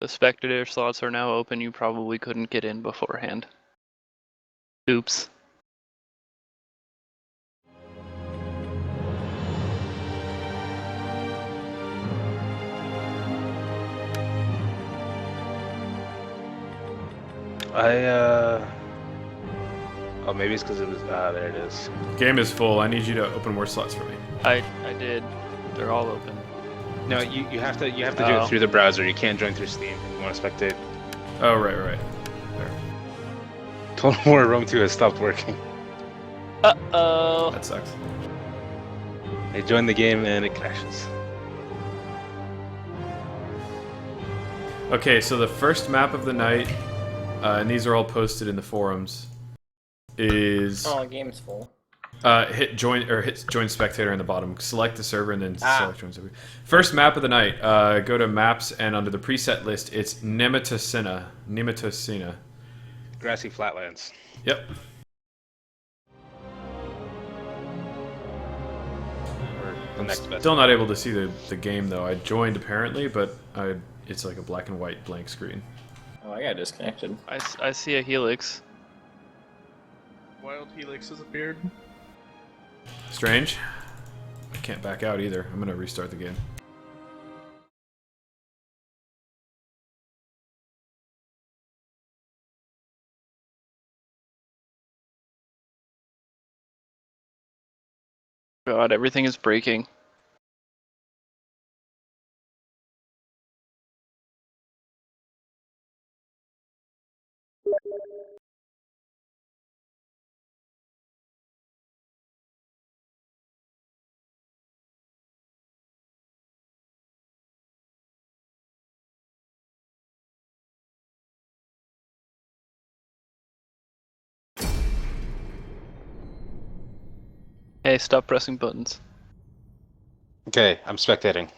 The spectator slots are now open. You probably couldn't get in beforehand. Oops. Oh, maybe it's because it was. There it is. Game is full. I need you to open more slots for me. I did. They're all open. No, you have to do it through the browser. You can't join through Steam if you want to spectate. Oh, right. There. Total War Rome 2 has stopped working. Uh-oh. That sucks. I joined the game and it crashes. Okay, so the first map of the night, and these are all posted in the forums, is... Oh, the game's full. Hit join spectator in the bottom. Select the server and then select join server. First map of the night. Go to maps and under the preset list, it's Nemetosina. Grassy flatlands. Yep. Or the next best. Still not able to see the game though. I joined apparently, but it's like a black and white blank screen. Oh, I got disconnected. I see a Helix. Wild Helix has appeared. Strange. I can't back out either. I'm gonna restart the game. God, everything is breaking. Hey, stop pressing buttons. Okay, I'm spectating.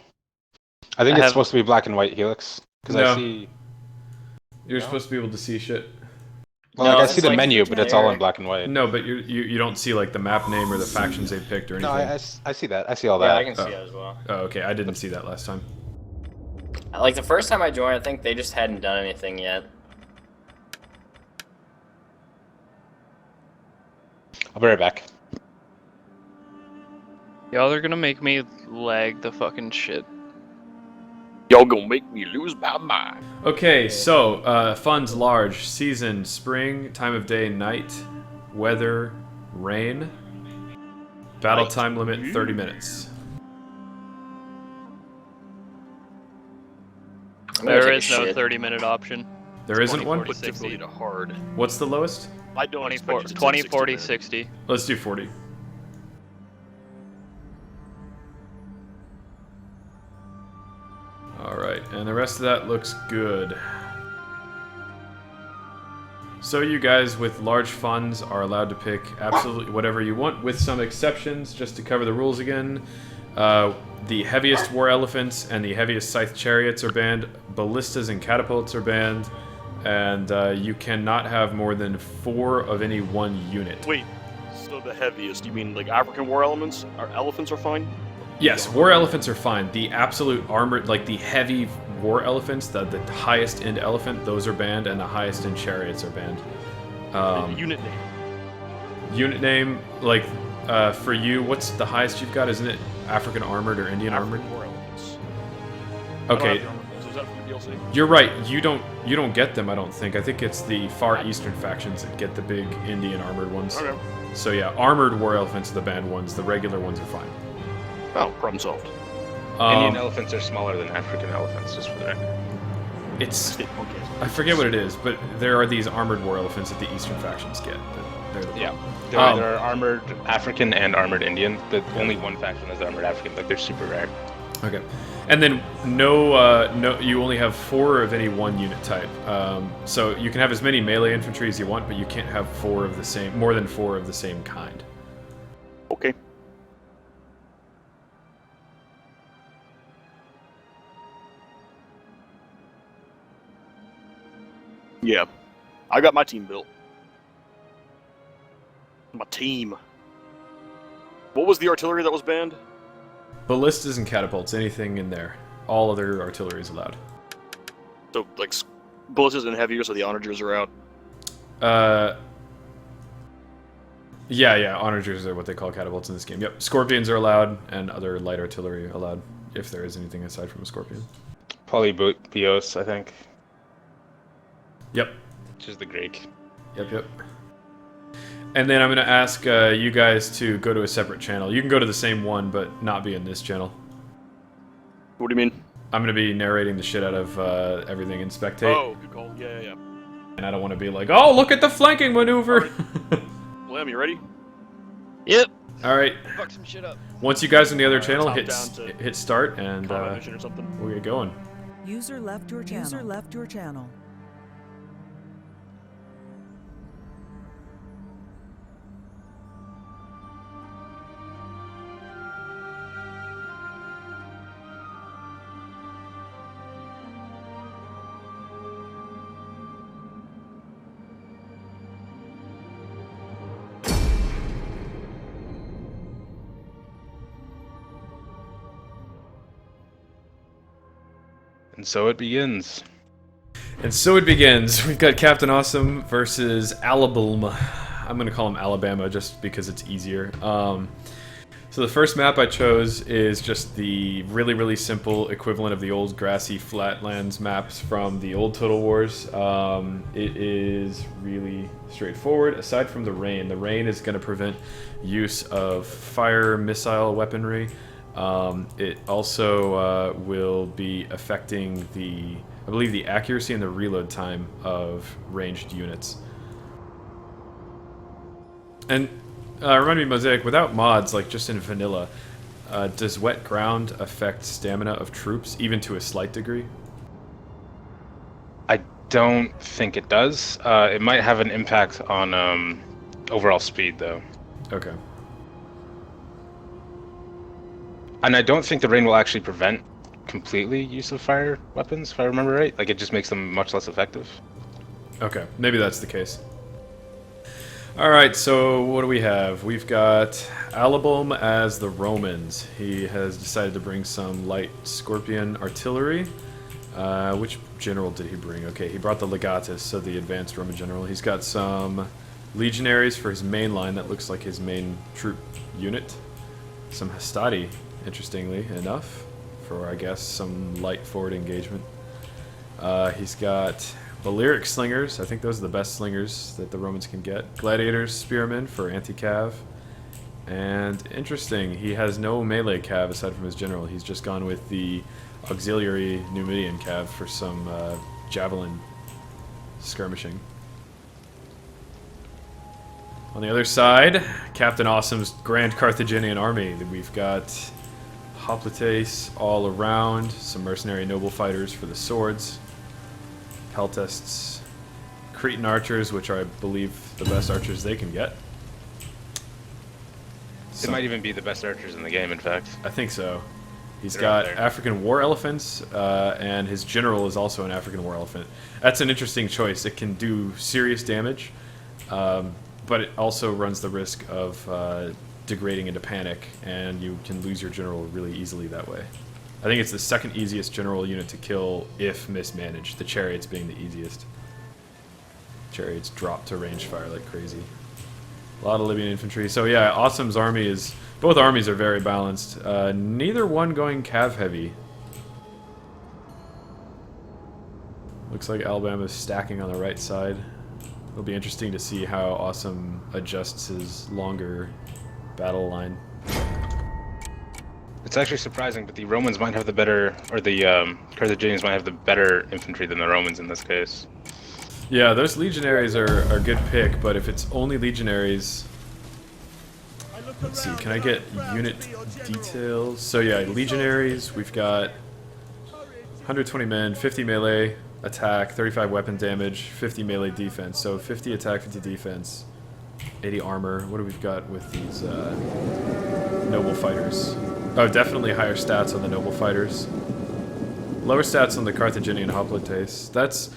I think it's supposed to be black and white Helix. Because No. I see... You're supposed to be able to see shit. Well, No, like, I it's see the like menu, but it's all in generic. black and white. No, but you don't see like the map name or the factions they picked or No, anything. I see that. I see all Yeah, that. I can see that as well. Oh, okay. I didn't see that last time. Like, the first time I joined, I think they just hadn't done anything yet. I'll be right back. Y'all are gonna make me lag the fucking shit. Y'all gonna make me lose my mind. Okay, so funds large, season, spring, time of day, night, weather, rain, battle time limit 30 minutes. I'm gonna There take is a no shit. 30-minute option. There isn't one? 20, 40, 60. Typically to hard. What's the lowest? I don't 20, expect it to take 20 60 40, minutes. 60. Let's do 40. Alright, and the rest of that looks good. So you guys with large funds are allowed to pick absolutely whatever you want, with some exceptions, just to cover the rules again. The heaviest war elephants and the heaviest scythe chariots are banned, ballistas and catapults are banned, and you cannot have more than 4 of any one unit. Wait, so the heaviest, you mean like African war elements? Or elephants are fine? Yes, war elephants are fine. The absolute armored, like the heavy war elephants, the highest end elephant, those are banned, and the highest end chariots are banned. Unit name. Unit name, like for you, what's the highest you've got? Isn't it African armored or Indian armored? African war elements. Okay, I don't have the armor ones. Is that from the DLC? you're right. You don't get them. I don't think. I think it's the Far Eastern factions that get the big Indian armored ones. Okay. So yeah, armored war elephants are the banned ones. The regular ones are fine. Oh, problem solved. Indian elephants are smaller than African elephants, just for the record. It's Okay. I forget what it is, but there are these armored war elephants that the Eastern factions get. They're the Yeah. problem. There are armored African and armored Indian. The only one faction is armored African. Like, they're super rare. Okay, and then no, you only have 4 of any one unit type. So you can have as many melee infantry as you want, but you can't have more than 4 of the same kind. Okay. Yeah. I got my team built. My team. What was the artillery that was banned? Ballistas and catapults, anything in there. All other artillery is allowed. So, like, ballistas and heavier, so the onagers are out. Yeah, onagers are what they call catapults in this game. Yep, scorpions are allowed, and other light artillery allowed, if there is anything aside from a scorpion. Polybios, I think. Yep. Which is the Greek. Yep. And then I'm going to ask you guys to go to a separate channel. You can go to the same one, but not be in this channel. What do you mean? I'm going to be narrating the shit out of everything in Spectate. Oh, good call. Yeah. And I don't want to be like, oh, look at the flanking maneuver! Lamb, you ready? Yep. Alright. Fuck some shit up. Once you guys on the other Alright, channel, top hit down to hit start, and combat mission or something. we'll get going. User left your channel. User left your channel. And so it begins. And so it begins. We've got Captain Awesome versus Alablm. I'm going to call him Alabama just because it's easier. So the first map I chose is just the really, really simple equivalent of the old grassy flatlands maps from the old Total Wars. It is really straightforward. Aside from the rain is going to prevent use of fire missile weaponry. It also will be affecting I believe the accuracy and the reload time of ranged units. And remind me, Mosaic, without mods, like just in vanilla, does wet ground affect stamina of troops, even to a slight degree? I don't think it does. It might have an impact on overall speed, though. Okay. And I don't think the rain will actually prevent completely use of fire weapons, if I remember right. Like, it just makes them much less effective. Okay, maybe that's the case. Alright, so what do we have? We've got Alablm as the Romans. He has decided to bring some light scorpion artillery. Which general did he bring? Okay, he brought the Legatus, so the advanced Roman general. He's got some legionaries for his main line. That looks like his main troop unit. Some Hastati, interestingly enough, for, I guess, some light forward engagement. He's got Balearic slingers. I think those are the best slingers that the Romans can get. Gladiators, spearmen for anti-cav. And interesting, he has no melee cav aside from his general. He's just gone with the auxiliary Numidian cav for some javelin skirmishing. On the other side, Captain Awesome's Grand Carthaginian army. We've got hoplites all around, some mercenary noble fighters for the swords, peltasts, Cretan archers, which are, I believe, the best archers they can get. They might even be the best archers in the game, in fact. I think so. He's They're got up there. African war elephants, and his general is also an African war elephant. That's an interesting choice. It can do serious damage, but it also runs the risk of degrading into panic, and you can lose your general really easily that way. I think it's the second easiest general unit to kill if mismanaged, the chariots being the easiest. Chariots drop to range fire like crazy. A lot of Libyan infantry. So yeah, Awesome's army is... Both armies are very balanced. Neither one going cav heavy. Looks like Alabama's stacking on the right side. It'll be interesting to see how Awesome adjusts his longer battle line. It's actually surprising, but the Romans might have the better, or the Carthaginians might have the better infantry than the Romans in this case. Yeah, those legionaries are a good pick, but if it's only legionaries... Let's see, can I get unit details? So yeah, legionaries, we've got 120 men, 50 melee attack, 35 weapon damage, 50 melee defense. So 50 attack, 50 defense, 80 armor. What do we've got with these noble fighters? Oh, definitely higher stats on the noble fighters. Lower stats on the Carthaginian hoplites. That's...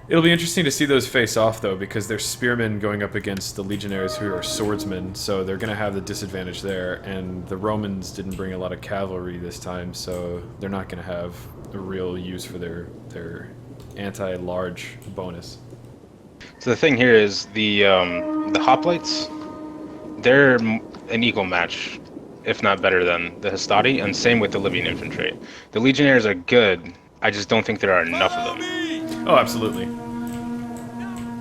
It'll be interesting to see those face off, though, because they're spearmen going up against the legionnaires who are swordsmen, so they're going to have the disadvantage there, and the Romans didn't bring a lot of cavalry this time, so they're not going to have a real use for their anti-large bonus. So the thing here is the hoplites, they're an equal match, if not better than the Hastati, and same with the Libyan infantry. The legionnaires are good, I just don't think there are enough of them. Oh, absolutely.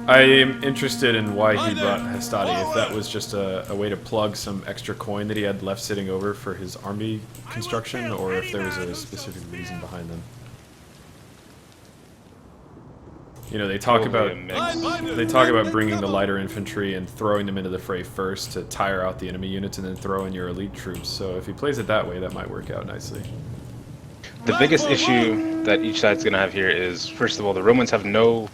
I am interested in why he brought Hastati, if that was just a way to plug some extra coin that he had left sitting over for his army construction, or if there was a specific reason behind them. You know, they talk about bringing the lighter infantry and throwing them into the fray first to tire out the enemy units and then throw in your elite troops. So if he plays it that way, that might work out nicely. The biggest issue that each side's going to have here is, first of all, the Romans have no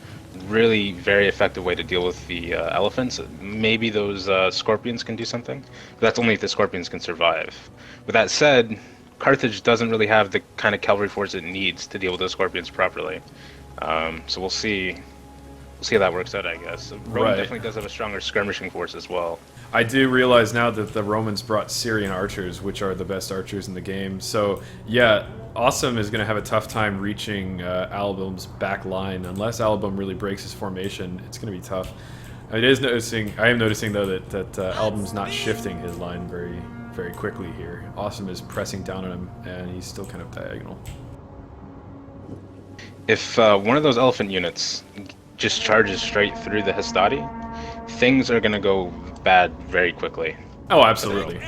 really very effective way to deal with the elephants. Maybe those scorpions can do something, but that's only if the scorpions can survive. With that said, Carthage doesn't really have the kind of cavalry force it needs to deal with those scorpions properly. So we'll see how that works out, I guess. Rome definitely does have a stronger skirmishing force as well. I do realize now that the Romans brought Syrian archers, which are the best archers in the game. So, yeah, Awesome is going to have a tough time reaching Alablm's back line. Unless Alablm really breaks his formation, it's going to be tough. I am noticing, though, that Alablm's not shifting his line very, very quickly here. Awesome is pressing down on him, and he's still kind of diagonal. If one of those elephant units just charges straight through the Hastati, things are going to go bad very quickly. Oh, absolutely.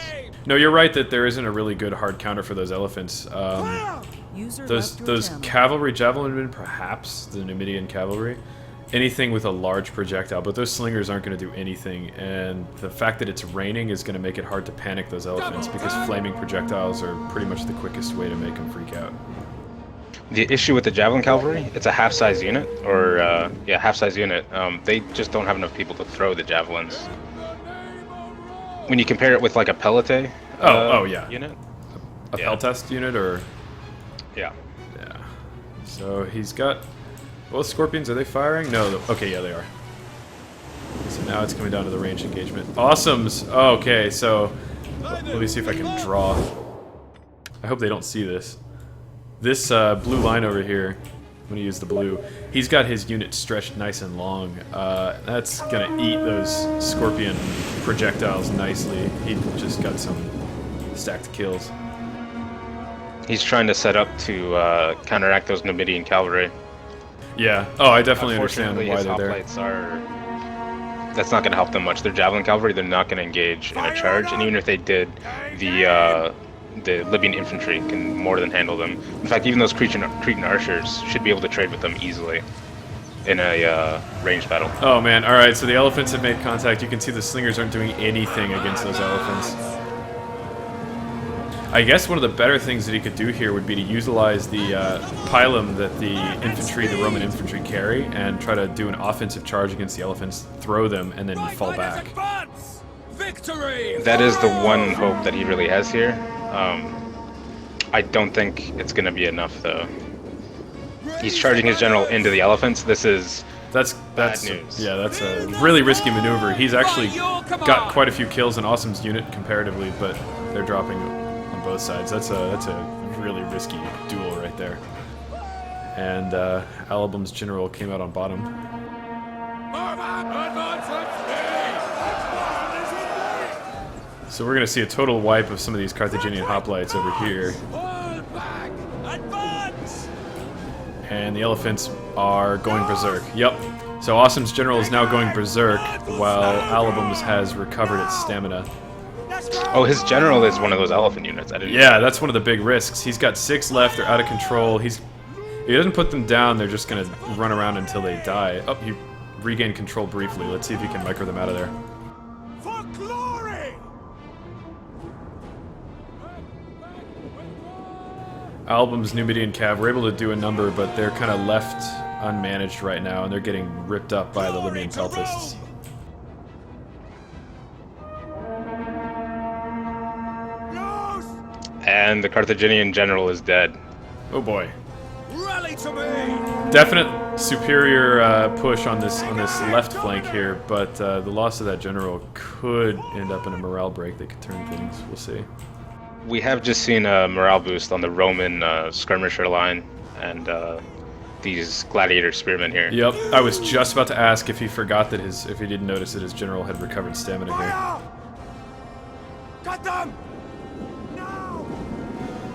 No, you're right that there isn't a really good hard counter for those elephants. Those cavalry javelinmen, perhaps, the Numidian cavalry, anything with a large projectile, but those slingers aren't going to do anything, and the fact that it's raining is going to make it hard to panic those elephants, because flaming projectiles are pretty much the quickest way to make them freak out. The issue with the javelin cavalry, it's a half-size unit, or half-size unit. They just don't have enough people to throw the javelins. When you compare it with like a pelete unit, a peltest unit, or yeah. So he's got both scorpions. Are they firing? No. Okay, yeah, they are. So now it's coming down to the range engagement. Awesomes. Okay, so let me see if I can draw. I hope they don't see this. This blue line over here, I'm going to use the blue, he's got his unit stretched nice and long. That's going to eat those scorpion projectiles nicely. He just got some stacked kills. He's trying to set up to counteract those Numidian cavalry. Yeah. Oh, I definitely understand why they're there. That's not going to help them much. They're javelin cavalry. They're not going to engage in a charge, and even if they did, the Libyan infantry can more than handle them. In fact, even those Cretan archers should be able to trade with them easily in a ranged battle. Oh man, alright, so the elephants have made contact. You can see the slingers aren't doing anything against those elephants. I guess one of the better things that he could do here would be to utilize the pylum that the Roman infantry carry, and try to do an offensive charge against the elephants, throw them, and then fall back. That is the one hope that he really has here. I don't think it's going to be enough, though. He's charging his general into the elephants. That's bad news. Yeah, that's a really risky maneuver. He's actually got quite a few kills in Awesome's unit comparatively, but they're dropping on both sides. That's a really risky duel right there. And Alablm's general came out on bottom. So we're going to see a total wipe of some of these Carthaginian hoplites over here. And the elephants are going berserk. Yep. So Awesome's general is now going berserk, while Alablm's has recovered its stamina. Oh, his general is one of those elephant units. I didn't know. That's one of the big risks. He's got 6 left. They're out of control. If he doesn't put them down, they're just going to run around until they die. Oh, he regained control briefly. Let's see if he can micro them out of there. Alablm's Numidian Cav were able to do a number, but they're kind of left unmanaged right now, and they're getting ripped up by the Libyan peltasts. And the Carthaginian general is dead. Oh boy. Rally to me! Definite superior push on this left flank here, but the loss of that general could end up in a morale break. They could turn things. We'll see. We have just seen a morale boost on the Roman skirmisher line and these gladiator spearmen here. Yep, I was just about to ask if he forgot that if he didn't notice that his general had recovered stamina here. Got them!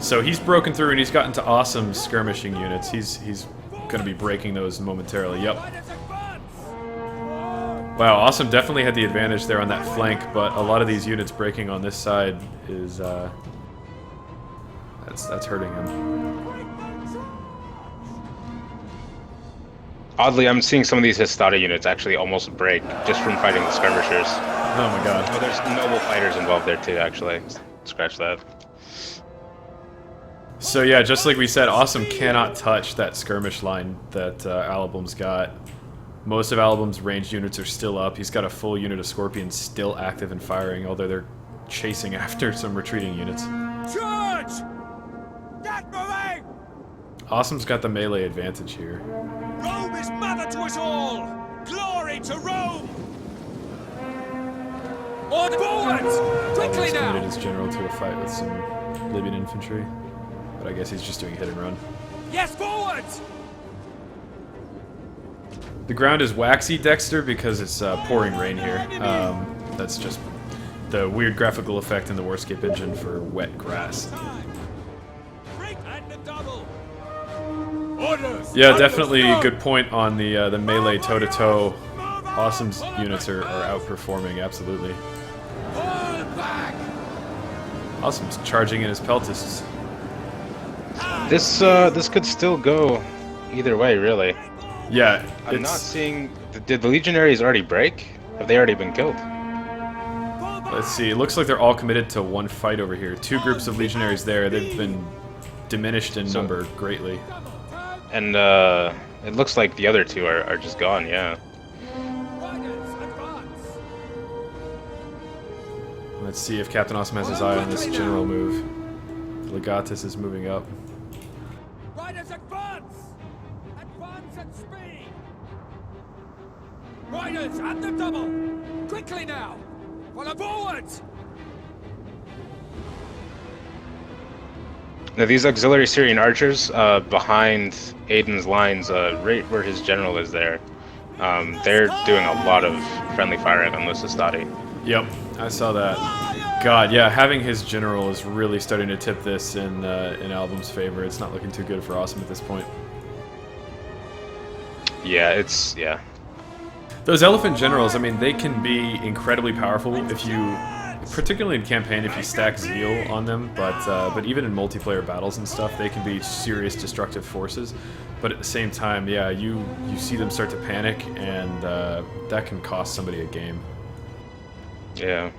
So he's broken through and he's gotten to awesome skirmishing units. He's going to be breaking those momentarily. Yep. Wow, Awesome definitely had the advantage there on that flank, but a lot of these units breaking on this side is that's hurting him. Oddly, I'm seeing some of these Hastata units actually almost break just from fighting the skirmishers. Oh my god. Oh, there's noble fighters involved there too, actually. Scratch that. So yeah, just like we said, Awesome cannot touch that skirmish line that Alablm's got. Most of Alablm's ranged units are still up. He's got a full unit of Scorpions still active and firing, although they're chasing after some retreating units. Charge! Get moving! Awesome's got the melee advantage here. Rome is mother to us all! Glory to Rome! On forward! Quickly He's now! committed his general to a fight with some Libyan infantry, but I guess he's just doing hit and run. Yes, forward! The ground is waxy, Dexter, because it's pouring rain here. That's just the weird graphical effect in the Warscape engine for wet grass. Yeah, definitely a good point on the melee toe-to-toe. Awesome's units are outperforming, absolutely. Awesome's charging in his peltists. This could still go either way, really. Yeah, I'm not seeing... Did the legionaries already break? Have they already been killed? Let's see, it looks like they're all committed to one fight over here. Two groups of legionaries there, they've been diminished in number greatly. And it looks like the other two are just gone, yeah. Let's see if Captain Awesome has his eye on this general move. Legatus is moving up. Riders advance! Advance at speed! Riders at the double! Quickly now! Follow forward! Now these auxiliary Syrian archers behind Aiden's lines, right where his general is there, they're doing a lot of friendly firing on this Hastati. Yep, I saw that. God, yeah, having his general is really starting to tip this in Alablm's favor. It's not looking too good for Awesome at this point. Yeah, Those elephant generals, I mean, they can be incredibly powerful if you, particularly in campaign, if you stack zeal on them. But even in multiplayer battles and stuff, they can be serious destructive forces. But at the same time, yeah, you see them start to panic, and that can cost somebody a game. Yeah.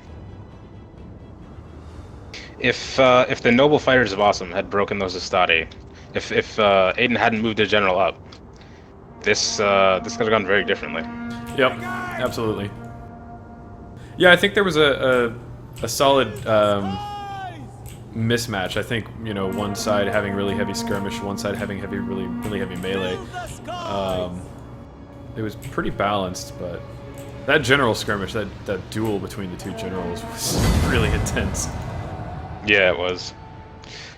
If the noble fighters of Awesome had broken those Hastati, if Aiden hadn't moved his general up, this could have gone very differently. Yep, absolutely. Yeah, I think there was a solid mismatch. I think, you know, one side having really heavy skirmish, one side having really heavy melee. It was pretty balanced, but that general skirmish, that duel between the two generals was really intense. Yeah, it was.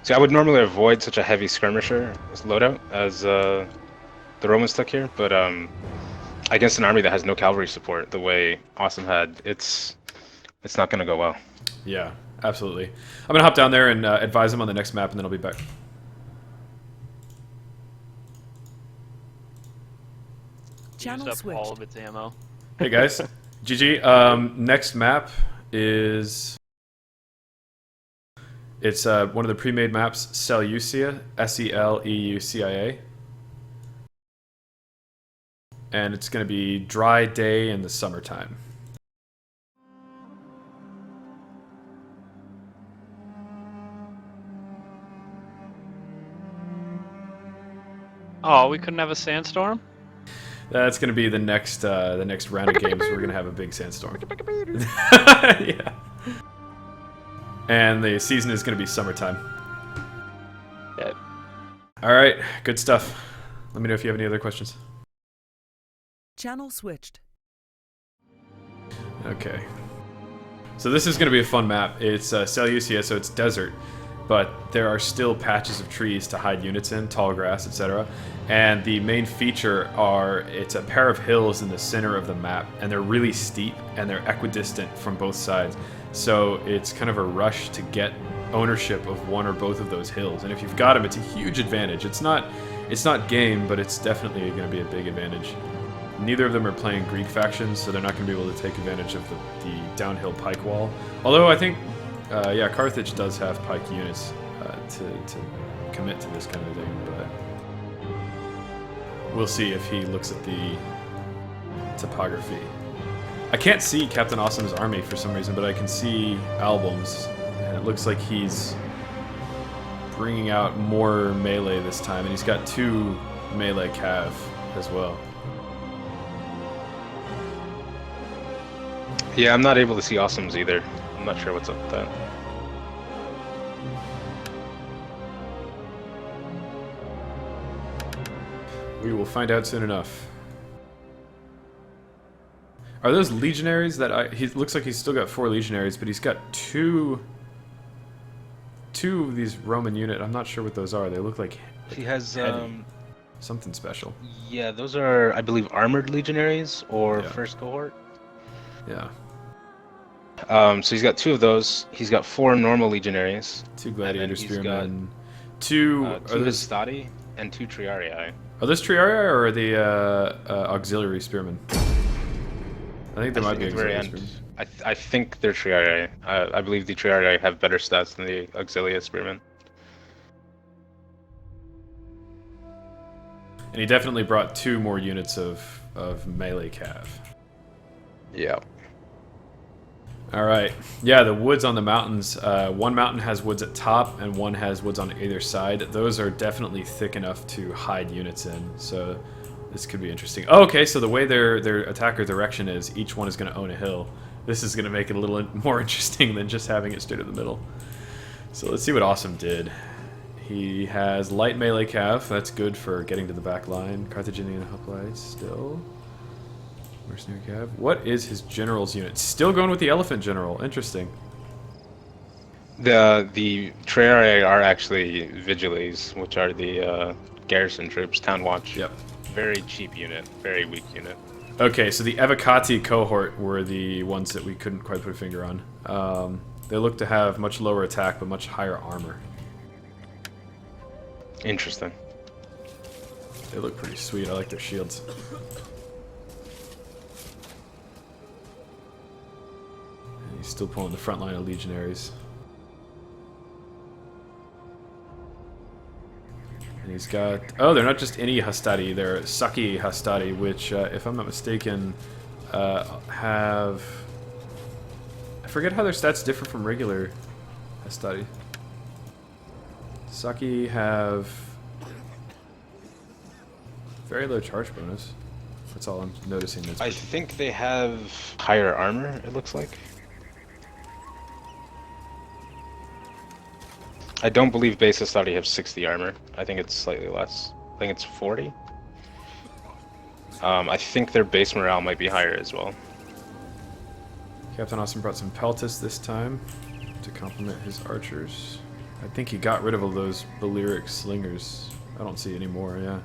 See, I would normally avoid such a heavy skirmisher loadout as the Romans took here, but against an army that has no cavalry support, the way Awesome had, it's not going to go well. Yeah, absolutely. I'm going to hop down there and advise him on the next map, and then I'll be back. Used Channel up switched. all of its ammo. Hey guys, GG. Next map is... It's one of the pre-made maps, Seleucia, Seleucia. And it's going to be dry day in the summertime. Oh, we couldn't have a sandstorm? That's going to be the next round of games. We're going to have a big sandstorm. Yeah. And the season is going to be summertime. Yeah. All right, good stuff. Let me know if you have any other questions. Channel switched. Okay. So this is going to be a fun map. It's Seleucia, so it's desert, but there are still patches of trees to hide units in, tall grass, etc. And the main feature it's a pair of hills in the center of the map, and they're really steep, and they're equidistant from both sides. So it's kind of a rush to get ownership of one or both of those hills. And if you've got them, it's a huge advantage. It's not game, but it's definitely going to be a big advantage. Neither of them are playing Greek factions, so they're not going to be able to take advantage of the downhill pike wall. Although I think, yeah, Carthage does have pike units to commit to this kind of thing, but we'll see if he looks at the topography. I can't see Captain Awesome's army for some reason, but I can see Alablm's, and it looks like he's bringing out more melee this time, and he's got 2 melee cav as well. Yeah, I'm not able to see Awesomes either. I'm not sure what's up with that. We will find out soon enough. Are those legionaries that he looks like he's still got 4 legionaries, but he's got two of these Roman unit. I'm not sure what those are. They look like He has something special. yeah, those are, I believe, armored legionaries or Yeah. first cohort. Yeah. So he's got 2 of those. He's got 4 normal legionaries. 2 gladiator he's spearmen. Two Are those Hastati and 2 Triarii. Are those Triarii or are they auxiliary spearmen? I think there might be at the very auxiliary end. spearmen. I think they're Triarii. I believe the Triarii have better stats than the auxiliary spearmen. And he definitely brought 2 more units of melee cav. Yeah. All right. Yeah, the woods on the mountains. One mountain has woods at top, and one has woods on either side. Those are definitely thick enough to hide units in. So this could be interesting. Oh, okay, so the way their attacker direction is, each one is going to own a hill. This is going to make it a little more interesting than just having it straight in the middle. So let's see what Awesome did. He has light melee cav. That's good for getting to the back line. Carthaginian hoplites still. Mercenary cav. What is his general's unit? Still going with the elephant general. Interesting. The Triarii are actually Vigiles, which are the garrison troops, town watch. Yep. Very cheap unit, very weak unit. Okay, so the Evocati cohort were the ones that we couldn't quite put a finger on. They look to have much lower attack, but much higher armor. Interesting. They look pretty sweet. I like their shields. And he's still pulling the front line of legionaries. And he's got... Oh, they're not just any Hastati. They're Saki Hastati, which, if I'm not mistaken, have... I forget how their stats differ from regular Hastati. Saki have... very low charge bonus. That's all I'm noticing. I think they have higher armor, it looks like. I don't believe base Hastati have 60 armor. I think it's slightly less. I think it's 40. I think their base morale might be higher as well. Captain Awesome brought some Peltis this time to complement his archers. I think he got rid of all those Balearic slingers. I don't see any more, yeah.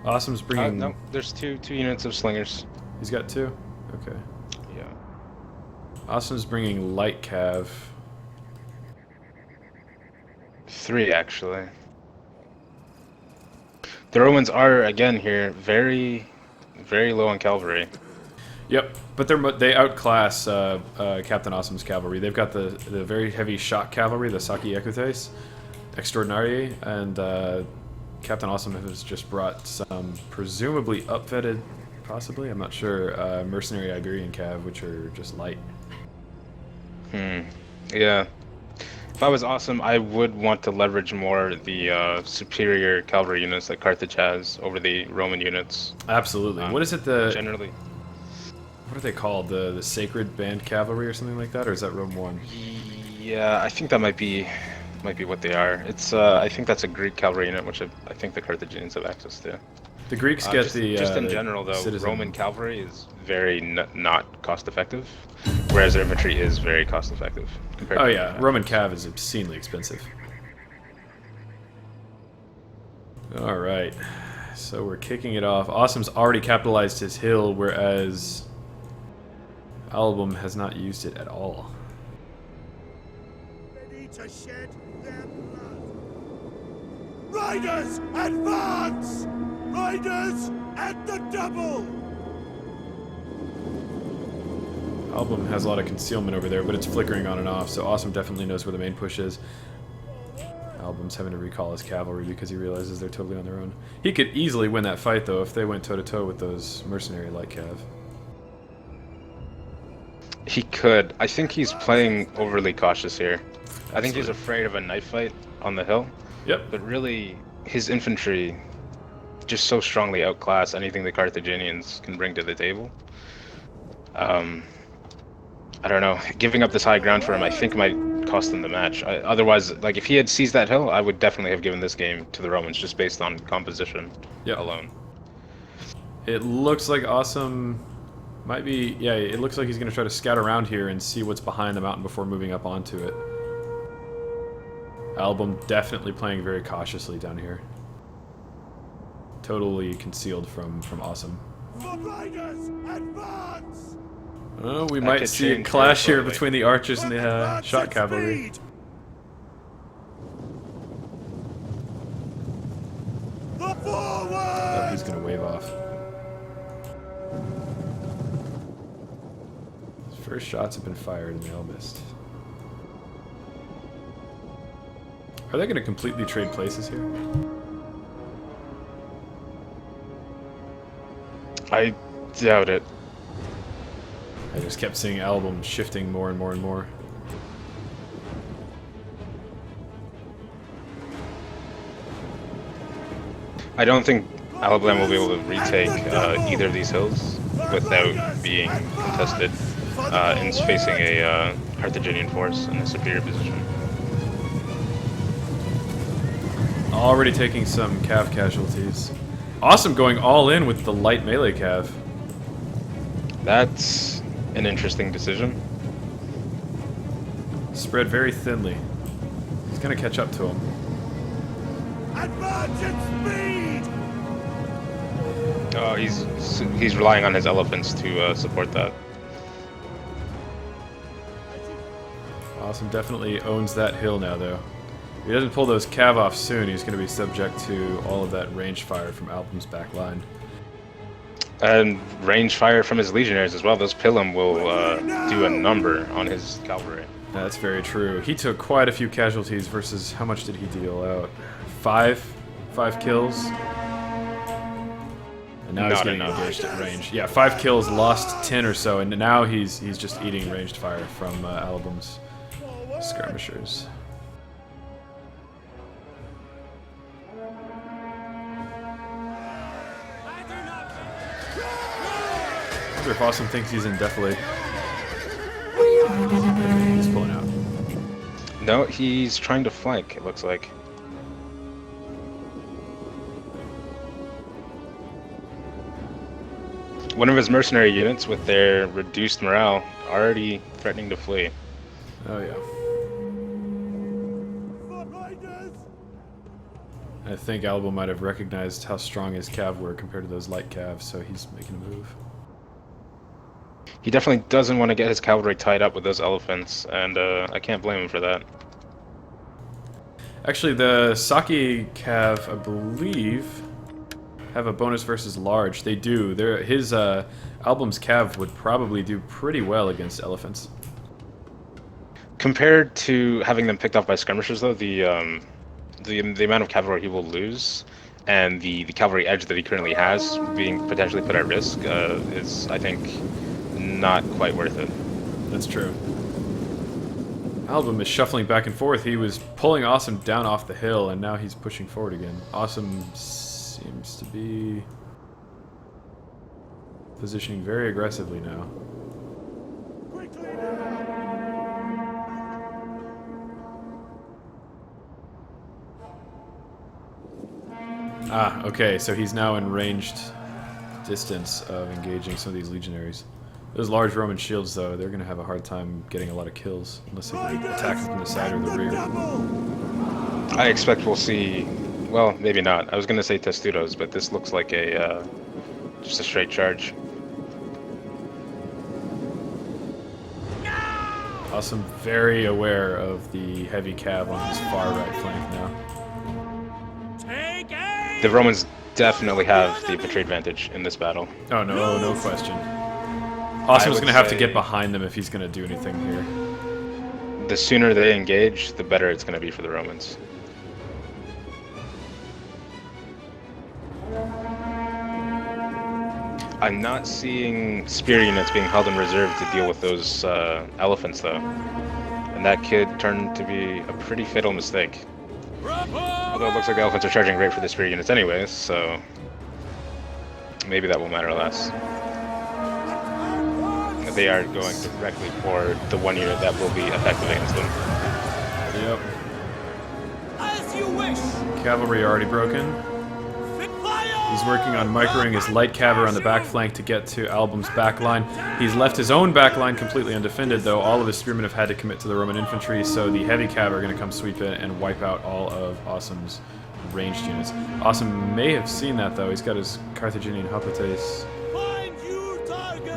Awesome's bringing... No, there's two units of slingers. He's got 2? Okay. Yeah. Awesome's bringing light cav. 3, actually. The Romans are, again here, very, very low on cavalry. Yep, but they outclass Captain Awesome's cavalry. They've got the very heavy shot cavalry, the Saki Equites Extraordinary, and Captain Awesome has just brought some presumably upfitted, possibly, I'm not sure, mercenary Iberian cav, which are just light. Yeah. If I was Awesome, I would want to leverage more the superior cavalry units that Carthage has over the Roman units. Absolutely. What is it, Generally. what are they called? The Sacred Band Cavalry or something like that? Or is that Rome 1? Yeah, I think that might be what they are. It's I think that's a Greek cavalry unit, which I think the Carthaginians have access to. The Greeks get just in the general though, citizen. Roman cavalry is very not cost effective, whereas their infantry is very cost effective. Compared Oh to yeah, Roman cav is obscenely expensive. All right, so we're kicking it off. Awesome's already capitalized his hill, whereas Alablm has not used it at all. Ready to shed their blood. Riders, advance! Riders at the double! Alablm has a lot of concealment over there, but it's flickering on and off, so Awesome definitely knows where the main push is. Alablm's having to recall his cavalry because he realizes they're totally on their own. He could easily win that fight, though, if they went toe-to-toe with those mercenary light cav. He could. I think he's playing overly cautious here. I think he's afraid of a knife fight on the hill. Yep. But really, his infantry just so strongly outclass anything the Carthaginians can bring to the table. I don't know. Giving up this high ground for him, I think, might cost them the match. Otherwise, like, if he had seized that hill, I would definitely have given this game to the Romans just based on composition alone. It looks like Awesome might be... Yeah, it looks like he's going to try to scout around here and see what's behind the mountain before moving up onto it. Alablm definitely playing very cautiously down here. Totally concealed from Awesome. Riders, advance! Oh, we might see a clash here between the archers and the shot cavalry. Oh, he's gonna wave off. His first shots have been fired and they all missed. Are they gonna completely trade places here? I doubt it. I just kept seeing Alablm shifting more and more and more. I don't think Alablm will be able to retake either of these hills without being contested and facing a Carthaginian force in a superior position. Already taking some cav casualties. Awesome going all in with the light melee cav. That's an interesting decision. Spread very thinly. He's gonna catch up to him. Advance at speed! Oh, he's relying on his elephants to support that. Awesome definitely owns that hill now, though. If he doesn't pull those cav off soon, he's going to be subject to all of that range fire from Alablm's back line. And range fire from his legionnaires as well. Those Pilum will do a number on his cavalry. That's very true. He took quite a few casualties versus how much did he deal out? 5 kills. And now he's getting engaged at range. Yeah, 5 kills, lost 10 or so, and now he's just eating ranged fire from Alablm's skirmishers. I wonder if Awesome thinks he's in defilade. He's pulling out. No, he's trying to flank, it looks like. One of his mercenary units, with their reduced morale, already threatening to flee. Oh yeah. I think Alablm might have recognized how strong his cav were compared to those light cavs, so he's making a move. He definitely doesn't want to get his cavalry tied up with those elephants, and I can't blame him for that. Actually, the Saki cav, I believe, have a bonus versus large. They do. His Alablm's cav would probably do pretty well against elephants. Compared to having them picked off by skirmishers, though, the amount of cavalry he will lose, and the cavalry edge that he currently has being potentially put at risk, is, I think, not quite worth it. That's true. Alablm is shuffling back and forth. He was pulling Awesome down off the hill, and now he's pushing forward again. Awesome seems to be positioning very aggressively now. Ah, okay, so he's now in ranged distance of engaging some of these legionaries. Those large Roman shields, though, they're going to have a hard time getting a lot of kills unless they can attack them from the side or the rear. I expect we'll see, well, maybe not. I was going to say testudos, but this looks like a just a straight charge. Awesome, very aware of the heavy cav on his far right flank now. The Romans definitely have the infantry advantage in this battle. Oh no, no question. Awesom's would going to have to say- get behind them if he's going to do anything here. The sooner they engage, the better it's going to be for the Romans. I'm not seeing spear units being held in reserve to deal with those elephants, though. And that could turn to be a pretty fatal mistake. Although it looks like the elephants are charging great for the spear units anyways, so maybe that will matter less. They are going directly for the one unit that will be effective against them. Yep. As you wish. Cavalry already broken. He's working on microing his light cav on the back flank to get to Alablm's back line. He's left his own back line completely undefended, though. All of his spearmen have had to commit to the Roman infantry, so the heavy cav are going to come sweep in and wipe out all of Awesome's ranged units. Awesome may have seen that, though. He's got his Carthaginian hoplites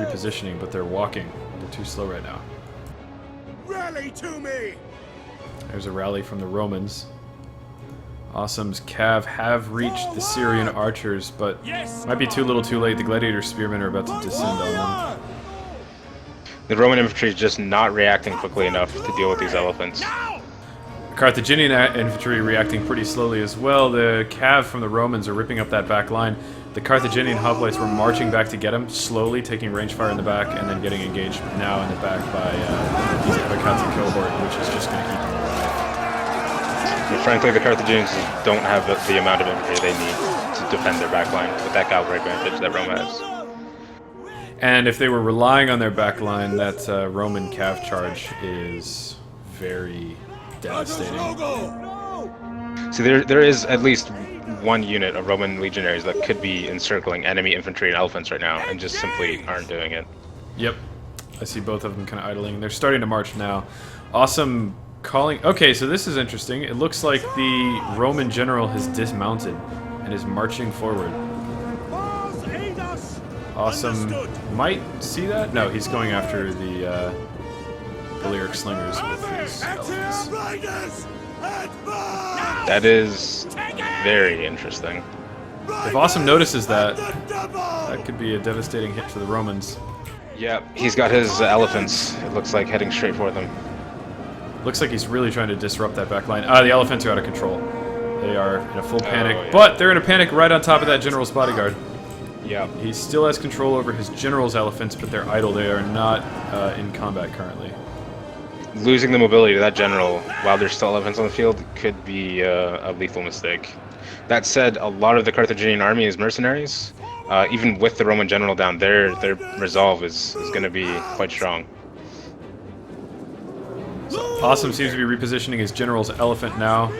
repositioning, but they're walking. They're too slow right now. Rally to me. There's a rally from the Romans. Awesome's cav have reached the Syrian archers, but might be too little too late. The gladiator spearmen are about to descend on them. The Roman infantry is just not reacting quickly enough to deal with these elephants. Carthaginian infantry reacting pretty slowly as well. The cav from the Romans are ripping up that back line. The Carthaginian hoplites were marching back to get him, slowly taking range fire in the back and then getting engaged now in the back by the Abacati cohort, which is just going to keep them alive. But frankly, the Carthaginians don't have the amount of infantry they need to defend their backline with that cavalry advantage that Rome has. And if they were relying on their back line, that Roman cav charge is very devastating. See, there is at least one unit of Roman legionaries that could be encircling enemy infantry and elephants right now, and just simply aren't doing it. Yep. I see both of them kind of idling. They're starting to march now. Awesome calling... Okay, so this is interesting. It looks like the Roman general has dismounted and is marching forward. Awesome might see that? No, he's going after the Lyric slingers with his elephants. That is very interesting. If Awesome notices that, that could be a devastating hit for the Romans. Yeah, he's got his elephants, it looks like, heading straight for them. Looks like he's really trying to disrupt that back line. Ah, the elephants are out of control. They are in a full panic, yeah. but they're in a panic right on top of that general's bodyguard. Yeah. He still has control over his general's elephants, but they're idle. They are not in combat currently. Losing the mobility to that general while there's still elephants on the field could be a lethal mistake. That said, a lot of the Carthaginian army is mercenaries. Even with the Roman general down, their resolve is going to be quite strong. Awesome seems to be repositioning his general's elephant now,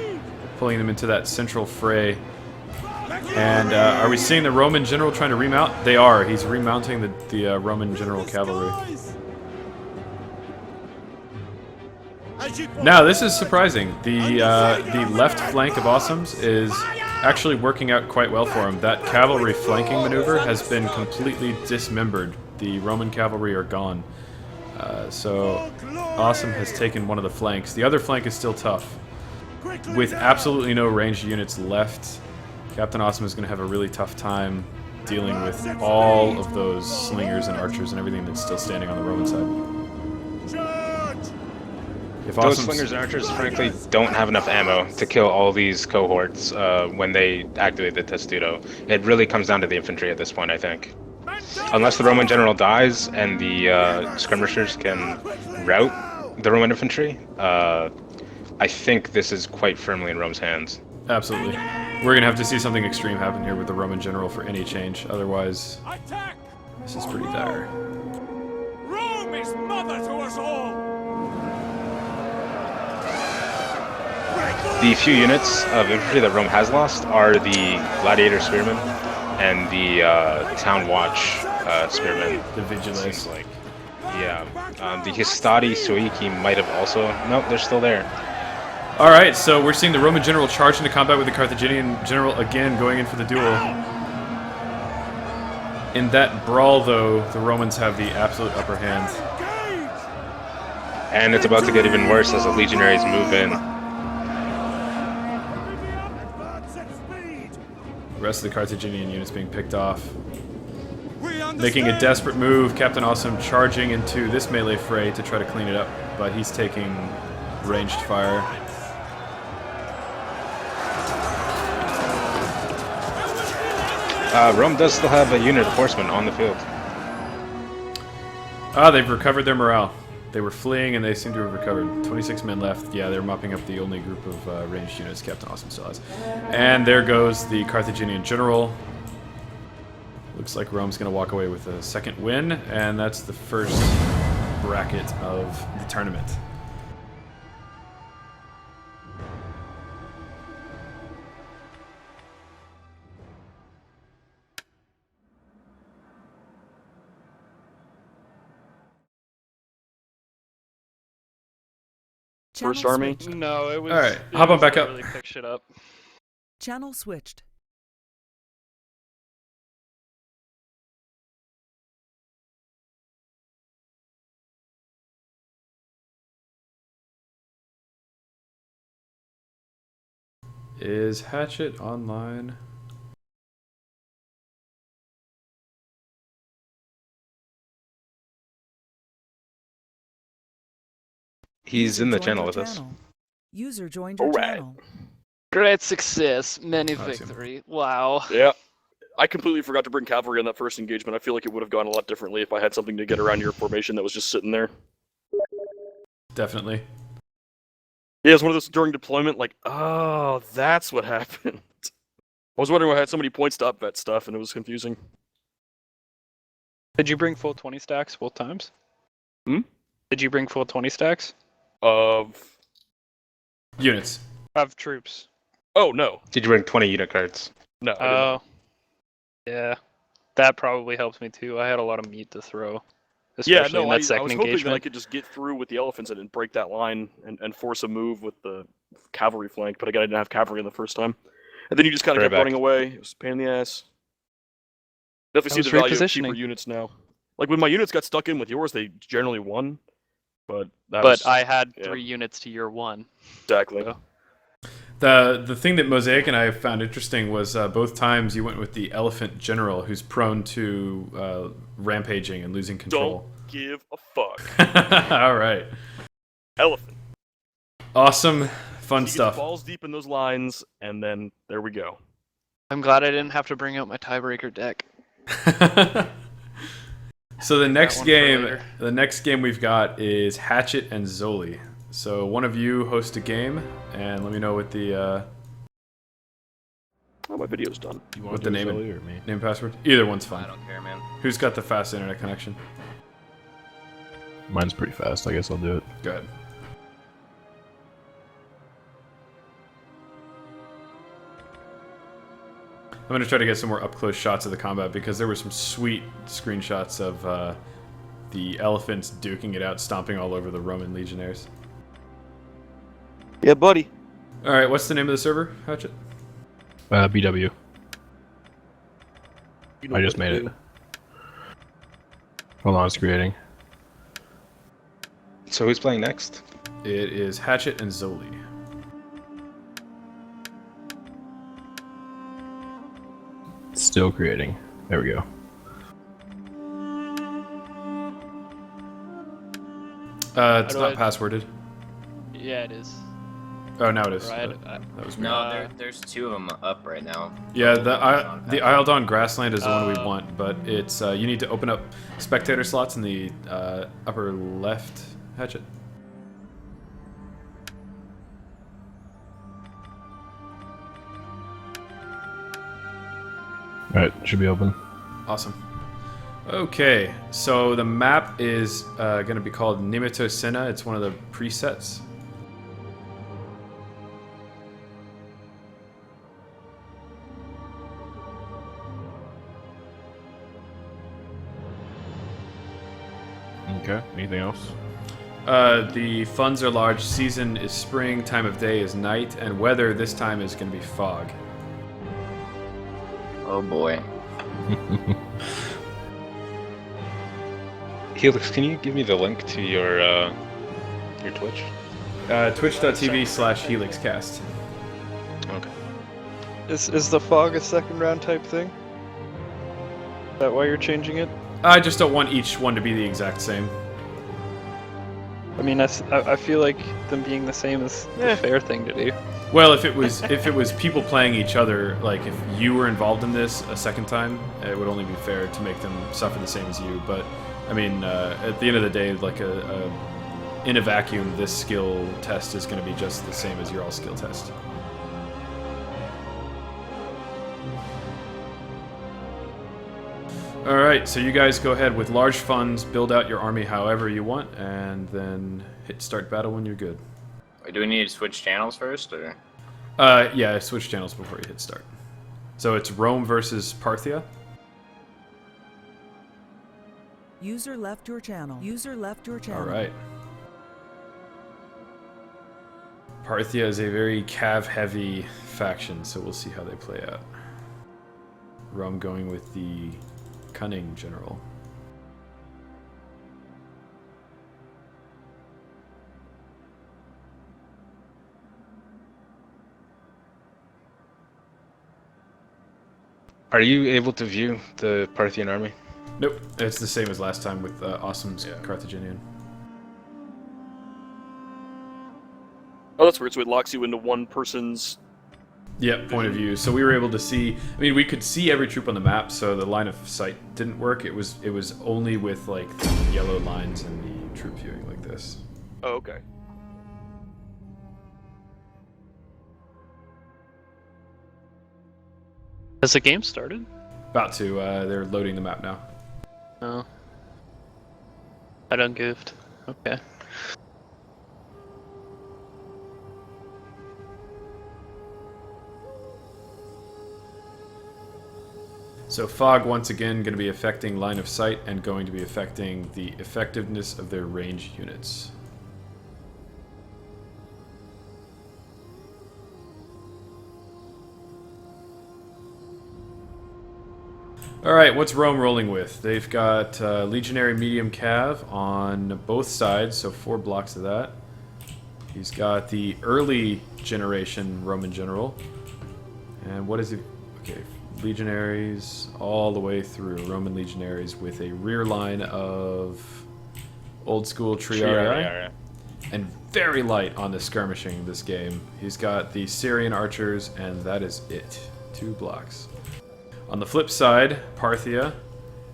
pulling them into that central fray. And are we seeing the Roman general trying to remount? They are. He's remounting the Roman general cavalry. Now, this is surprising. The left flank of Awesome's is actually working out quite well for him. That cavalry flanking maneuver has been completely dismembered. The Roman cavalry are gone. So Awesome has taken one of the flanks. The other flank is still tough. With absolutely no ranged units left, Captain Awesome is going to have a really tough time dealing with all of those slingers and archers and everything that's still standing on the Roman side. If Those Awesome's- slingers and archers, frankly, don't have enough ammo to kill all these cohorts when they activate the testudo. It really comes down to the infantry at this point, I think. Unless the Roman general dies and the skirmishers can rout the Roman infantry, I think this is quite firmly in Rome's hands. Absolutely. We're going to have to see something extreme happen here with the Roman general for any change. Otherwise, this is pretty dire. Rome is mother to us all. Break The few units of infantry that Rome has lost are the Gladiator Spearmen and the Town Watch Spearmen. The Vigilantes. Seems like. Yeah. The Histati Soiki might have also... Nope, they're still there. Alright, so we're seeing the Roman general charge into combat with the Carthaginian general again going in for the duel. In that brawl, though, the Romans have the absolute upper hand. And it's about to get even worse as the legionaries move in. The rest of the Carthaginian units being picked off. Making a desperate move, Captain Awesome charging into this melee fray to try to clean it up, but he's taking ranged fire. Rome does still have a unit of horsemen on the field. Ah, they've recovered their morale. They were fleeing and they seem to have recovered. 26 men left. Yeah, they're mopping up the only group of ranged units Captain Awesome still has. And there goes the Carthaginian general. Looks like Rome's going to walk away with a second win, and that's the first bracket of the tournament. First army? Switched. No, it was. Alright, it hop on was back up. Really pick shit up. Channel switched. Is Hatchet online? He's User in the joined channel your with us. channel. User joined your Alright. channel. Great success, many Awesome. victory. Wow. Yeah. I completely forgot to bring cavalry on that first engagement. I feel like it would have gone a lot differently if I had something to get around your formation that was just sitting there. Definitely. Yeah, it's one of those during deployment, like, oh, that's what happened. I was wondering why I had so many points to up that stuff, and it was confusing. Did you bring full 20 stacks both times? Hmm? Did you bring full 20 stacks? Of... Units. Of troops. Oh, no. Did you bring 20 unit cards? No, I did not. Oh. Yeah. That probably helps me too. I had a lot of meat to throw. Yeah, Especially no, in I that was second hoping that I engagement. could just get through with the elephants and break that line and force a move with the cavalry flank, but again, I didn't have cavalry in the first time. And then you just kind of Right kept back. running away. It was a pain in the ass. Definitely see That the was value of cheaper repositioning. units now. Like, when my units got stuck in with yours, they generally won. But that was... But I had yeah. 3 units to your 1. Exactly. So- The thing that Mosaic and I found interesting was both times you went with the Elephant General, who's prone to rampaging and losing control. Don't give a fuck. All right. Elephant. Awesome, fun He gets stuff. balls deep in those lines, and then there we go. I'm glad I didn't have to bring out my tiebreaker deck. So the next one for game, later. we've got is Hatchet and Zoli. So one of you host a game, and let me know what the Oh, my video's done. what the name and name password. Either one's fine. I don't care, man. Who's got the fast internet connection? Mine's pretty fast. I guess I'll do it. Go ahead. I'm going to try to get some more up-close shots of the combat because there were some sweet screenshots of the elephants duking it out, stomping all over the Roman legionnaires. Yeah, buddy. All right, what's the name of the server, Hatchet? BW. You know I just what to made it. do. Hold on, it's creating. So who's playing next? It is Hatchet and Zoli. It's still creating. There we go. It's do not I- passworded. Yeah, it is. Oh, now it is. Right. That was weird. No, there's 2 of them up right now. Yeah, the Isledon Grassland is the one we want, but it's you need to open up spectator slots in the upper left, Hatchet. Alright, should be open. Awesome. Okay, so the map is going to be called Nimitosena. It's one of the presets. Okay. Anything else? The funds are large. Season is spring. Time of day is night. And weather this time is going to be fog. Oh boy. Helix, can you give me the link to your Twitch? Twitch.tv/HelixCast. Okay. Is the fog a second round type thing? Is that why you're changing it? I just don't want each one to be the exact same. I mean, I feel like them being the same is the fair thing to do. Well, if it was people playing each other, like if you were involved in this a second time, it would only be fair to make them suffer the same as you. But I mean, at the end of the day, like in a vacuum, this skill test is going to be just the same as your all skill test. Alright, so you guys go ahead with large funds, build out your army however you want, and then hit start battle when you're good. Wait, do we need to switch channels first, or? Yeah, switch channels before you hit start. So it's Rome versus Parthia. User left your channel. User left your channel. Alright. Parthia is a very cav-heavy faction, so we'll see how they play out. Rome going with the cunning general. Are you able to view the Parthian army? Nope, it's the same as last time with Awesome's Carthaginian. Oh, that's weird. So it locks you into one person's. Yeah, point of view. So we were able to see. I mean, we could see every troop on the map, so the line of sight didn't work. It was only with like the yellow lines and the troop viewing like this. Oh, okay. Has the game started? About to. They're loading the map now. Oh. I done goofed. Okay. So fog once again going to be affecting line of sight and going to be affecting the effectiveness of their range units. Alright, what's Rome rolling with? They've got Legionary Medium Cav on both sides, so 4 blocks of that. He's got the early generation Roman General. And what is it? Okay, Legionaries all the way through. Roman Legionaries with a rear line of old school Triarii. And very light on the skirmishing this game. He's got the Syrian archers, and that is it. 2 blocks. On the flip side, Parthia,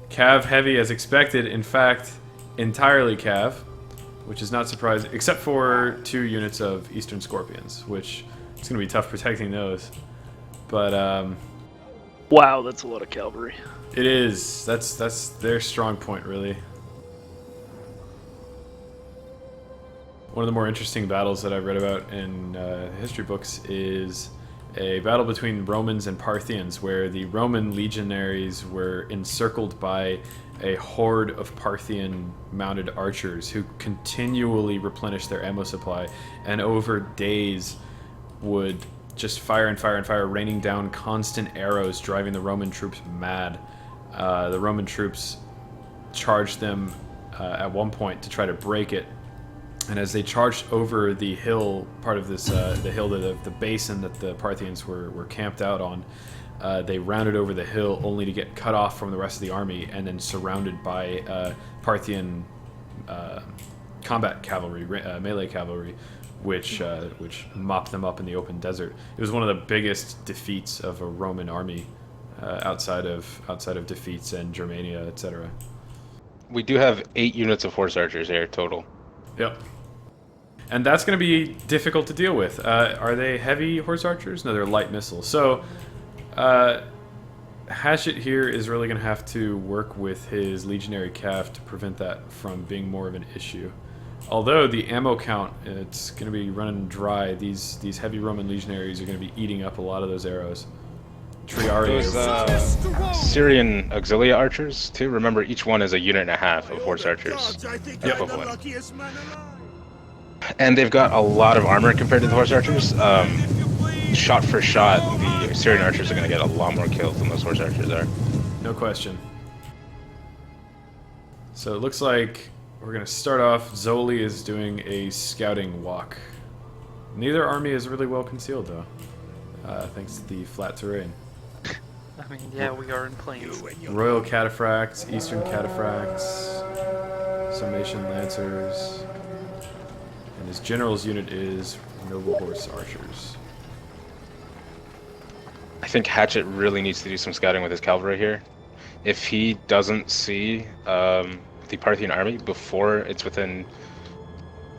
Cav heavy as expected, in fact, entirely Cav, which is not surprising, except for 2 units of Eastern Scorpions, which it's going to be tough protecting those. But, wow, that's a lot of cavalry. It is. That's their strong point, really. One of the more interesting battles that I've read about in history books is a battle between Romans and Parthians, where the Roman legionaries were encircled by a horde of Parthian mounted archers who continually replenished their ammo supply, and over days would just fire and fire and fire, raining down constant arrows, driving the Roman troops mad. The Roman troops charged them at one point to try to break it. And as they charged over the hill, part of this, the hill, the basin that the Parthians were camped out on, they rounded over the hill only to get cut off from the rest of the army and then surrounded by Parthian combat cavalry, melee cavalry, which mopped them up in the open desert. It was one of the biggest defeats of a Roman army outside of defeats in Germania, etc. We do have 8 units of horse archers here total. Yep. And that's going to be difficult to deal with. Are they heavy horse archers? No, they're light missiles. So, Hatchet here is really going to have to work with his Legionary Cav to prevent that from being more of an issue. Although the ammo count, it's going to be running dry. These heavy Roman Legionaries are going to be eating up a lot of those arrows. Triarii. Those Syrian auxilia archers, too. Remember, each one is a unit and a half of horse archers. Equivalent. And they've got a lot of armor compared to the horse archers. Shot for shot, the Syrian archers are going to get a lot more kills than those horse archers are. No question. So it looks like we're going to start off. Zoli is doing a scouting walk. Neither army is really well concealed, though, thanks to the flat terrain. I mean, yeah, we are in plains. Royal Cataphracts, Eastern Cataphracts, Sarmatian Lancers, and his general's unit is Noble Horse Archers. I think Hatchet really needs to do some scouting with his cavalry here. If he doesn't see the Parthian army before it's within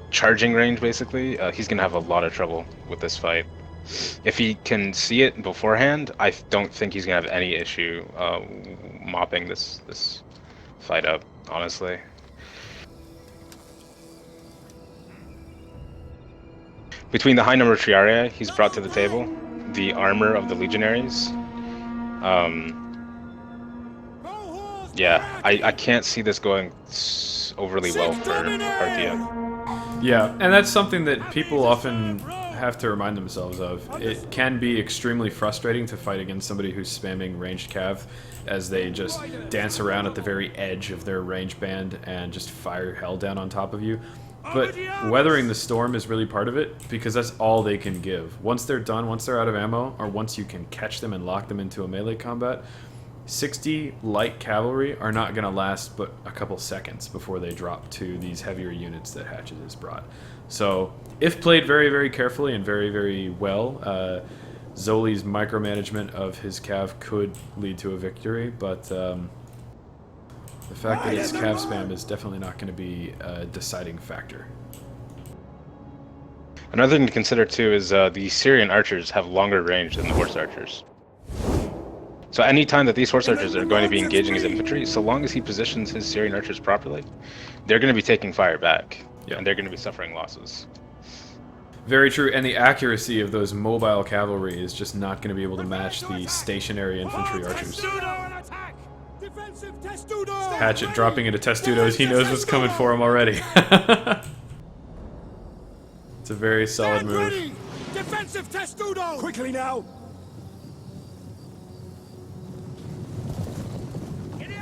charging range, basically, he's going to have a lot of trouble with this fight. If he can see it beforehand, I don't think he's going to have any issue mopping this fight up, honestly. Between the high number of Triarii he's brought to the table, the armor of the legionaries, yeah, I can't see this going overly well for Parthia. Yeah, and that's something that people often have to remind themselves of. It can be extremely frustrating to fight against somebody who's spamming ranged cav as they just dance around at the very edge of their range band and just fire hell down on top of you. But weathering the storm is really part of it, because that's all they can give. Once they're done, once they're out of ammo, or once you can catch them and lock them into a melee combat, 60 light cavalry are not going to last but a couple seconds before they drop to these heavier units that Hatchet has brought. So, if played very, very carefully and very, very well, Zoli's micromanagement of his cav could lead to a victory, but the fact that it's cav spam is definitely not going to be a deciding factor. Another thing to consider too is the Syrian archers have longer range than the horse archers. So any time that these horse archers are going to be engaging his infantry, so long as he positions his Syrian archers properly, they're going to be taking fire back, and they're going to be suffering losses. Very true, and the accuracy of those mobile cavalry is just not going to be able to match the stationary infantry archers. Hatchet dropping into Testudos, he knows what's coming for him already. It's a very solid move. Defensive Testudo! Quickly now!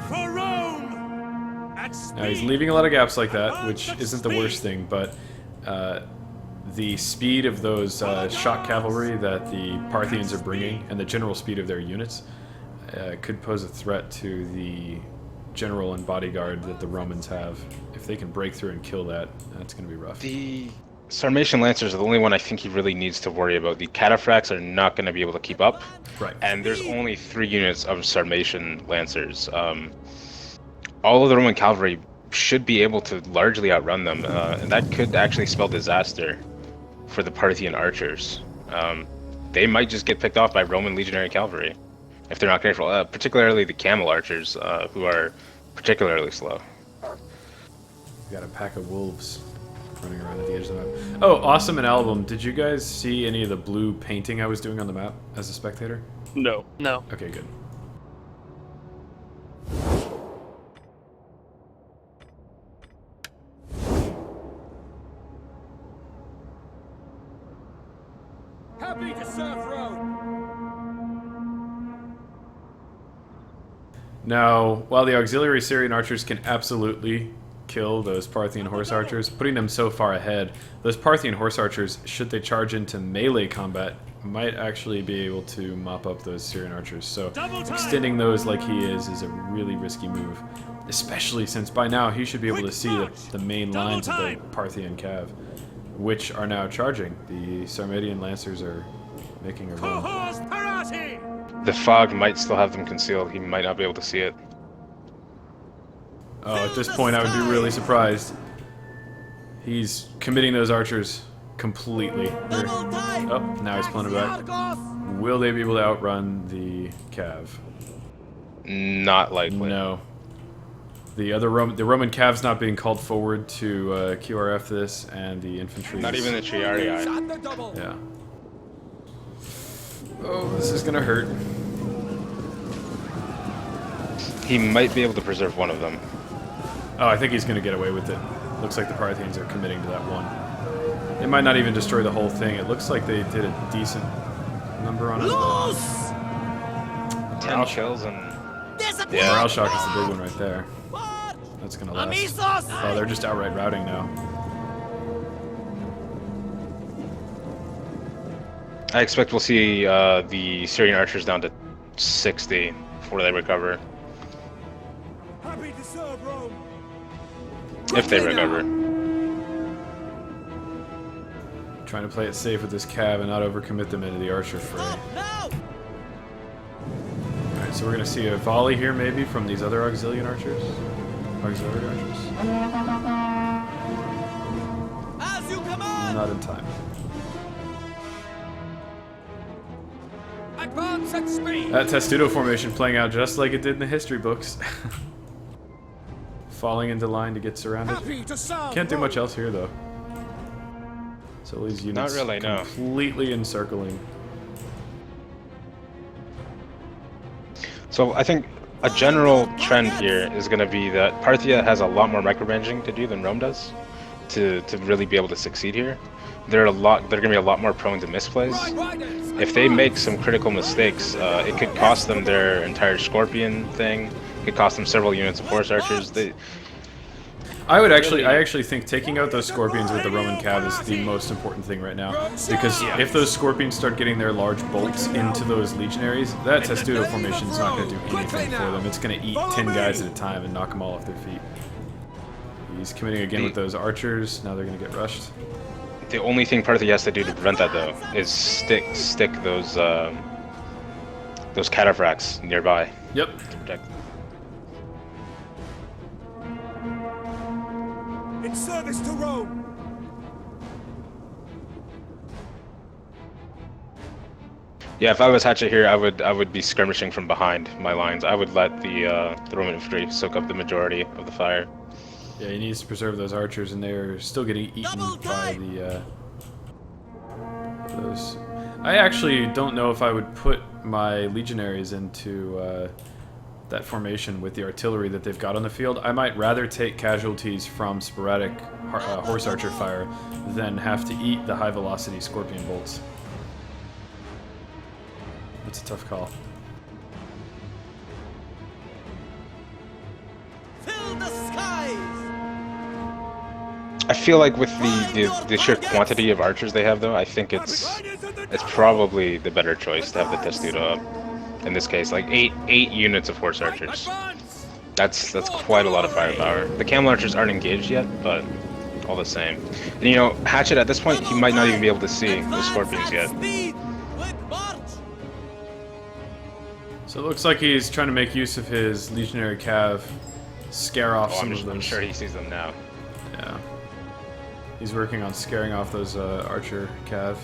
For Rome! Now he's leaving a lot of gaps like that, which isn't the worst thing, but the speed of those shock cavalry that the Parthians are bringing, and the general speed of their units, could pose a threat to the general and bodyguard that the Romans have. If they can break through and kill that, that's going to be rough. The Sarmatian Lancers are the only one I think he really needs to worry about. The Cataphracts are not going to be able to keep up. Right. And there's only 3 units of Sarmatian Lancers. All of the Roman cavalry should be able to largely outrun them, and that could actually spell disaster for the Parthian archers. They might just get picked off by Roman legionary cavalry if they're not careful, particularly the camel archers, who are particularly slow. We got a pack of wolves running around at the edge of the map. Oh, awesome and Alablm. Did you guys see any of the blue painting I was doing on the map as a spectator? No. No. Okay, good. Happy to serve Rome! Now, while the auxiliary Syrian archers can absolutely kill those Parthian horse archers, putting them so far ahead, those Parthian horse archers, should they charge into melee combat, might actually be able to mop up those Syrian archers. So extending those like he is a really risky move, especially since by now he should be able to see the main lines of the Parthian cav, which are now charging. The Sarmatian Lancers are making a run. The fog might still have them concealed. He might not be able to see it. Oh, at this point I would be really surprised. He's committing those archers completely. Oh, now he's pulling it back. Will they be able to outrun the cav? Not likely. No. The Roman cav's not being called forward to QRF this, and the infantry. Not even the Triarii. Yeah. Oh, this is gonna hurt. He might be able to preserve one of them. Oh, I think he's going to get away with it. Looks like the Parthians are committing to that one. They might not even destroy the whole thing. It looks like they did a decent number on it. 10 kills and... Yeah, Morale Shock is the big one right there. That's going to last. Oh, they're just outright routing now. I expect we'll see the Syrian archers down to 60 before they recover. Happy to serve Rome. If they recover. Trying to play it safe with this cav and not overcommit them into the archer fray. Alright, so we're going to see a volley here maybe from these other auxiliary archers. As you command. Not in time. Advance at speed. That Testudo formation playing out just like it did in the history books. Falling into line to get surrounded. Happy to serve Can't do much Rome. else here though. So these units Not really, no. completely encircling. So I think a general trend here is going to be that Parthia has a lot more micromanaging to do than Rome does to really be able to succeed here. They're going to be a lot more prone to misplays. If they make some critical mistakes, it could cost them their entire Scorpion thing. It could cost them several units of horse archers. I actually think taking out those Scorpions with the Roman cav is the most important thing right now. Because if those Scorpions start getting their large bolts into those legionaries, that Testudo formation is not going to do anything for them. It's going to eat 10 guys at a time and knock them all off their feet. He's committing again with those archers. Now they're going to get rushed. The only thing Parthia has to do to prevent that, though, is stick those cataphracts nearby. Yep. To protect. In service to Rome. Yeah, if I was Hatchet here, I would be skirmishing from behind my lines. I would let the Roman infantry soak up the majority of the fire. Yeah, he needs to preserve those archers, and they're still getting eaten by the those. I actually don't know if I would put my legionaries into that formation with the artillery that they've got on the field. I might rather take casualties from sporadic horse archer fire than have to eat the high velocity scorpion bolts. It's a tough call. Fill the skies. I feel like with the sheer quantity of archers they have, though, I think it's probably the better choice to have the Testudo up. In this case, like eight units of horse archers. That's quite a lot of firepower. The camel archers aren't engaged yet, but all the same. And you know, Hatchet at this point, he might not even be able to see the scorpions yet. So it looks like he's trying to make use of his legionary cav, scare off some of those. I'm sure he sees them now. Yeah. He's working on scaring off those archer cav.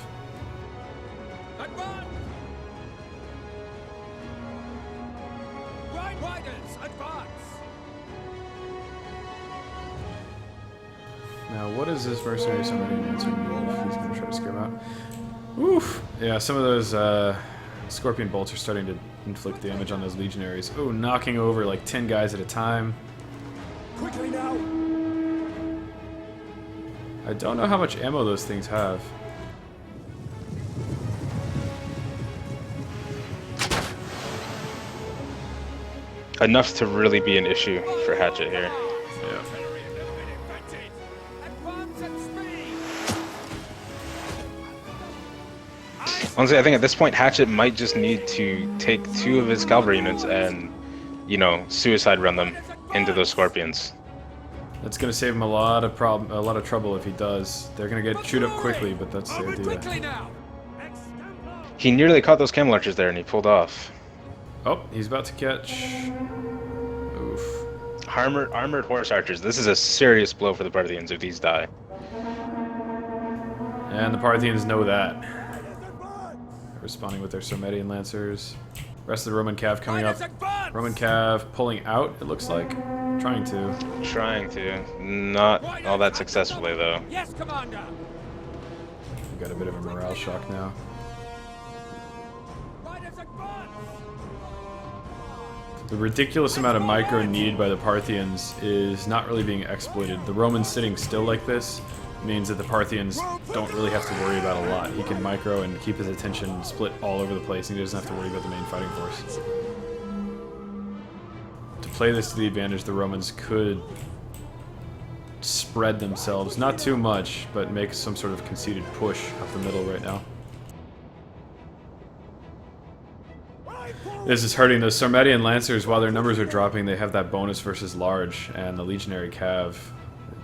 Now, what is this mercenary somebody answering me if he's going to try to scare him out? Oof! Yeah, some of those scorpion bolts are starting to inflict damage on those legionaries. Oh, knocking over like 10 guys at a time. Quickly now. I don't know how much ammo those things have. Enough to really be an issue for Hatchet here. Yeah. Honestly, I think at this point, Hatchet might just need to take 2 of his cavalry units and, you know, suicide run them into those scorpions. That's gonna save him a lot of trouble if he does. They're gonna get chewed up quickly, but that's the idea. He nearly caught those camel archers there, and he pulled off. Oh, he's about to catch. Oof. Armored horse archers. This is a serious blow for the Parthians if these die. And the Parthians know that. Responding with their Sarmatian lancers. Rest of the Roman cav coming up. Roman cav pulling out, it looks like. Trying to. Not all that successfully, though. Yes, Commander. We've got a bit of a morale shock now. The ridiculous amount of micro needed by the Parthians is not really being exploited. The Romans sitting still like this means that the Parthians don't really have to worry about a lot. He can micro and keep his attention split all over the place, and he doesn't have to worry about the main fighting force. To play this to the advantage, the Romans could spread themselves, not too much, but make some sort of conceited push up the middle right now. This is hurting those Sarmatian Lancers. While their numbers are dropping, they have that bonus versus large, and the Legionary Cav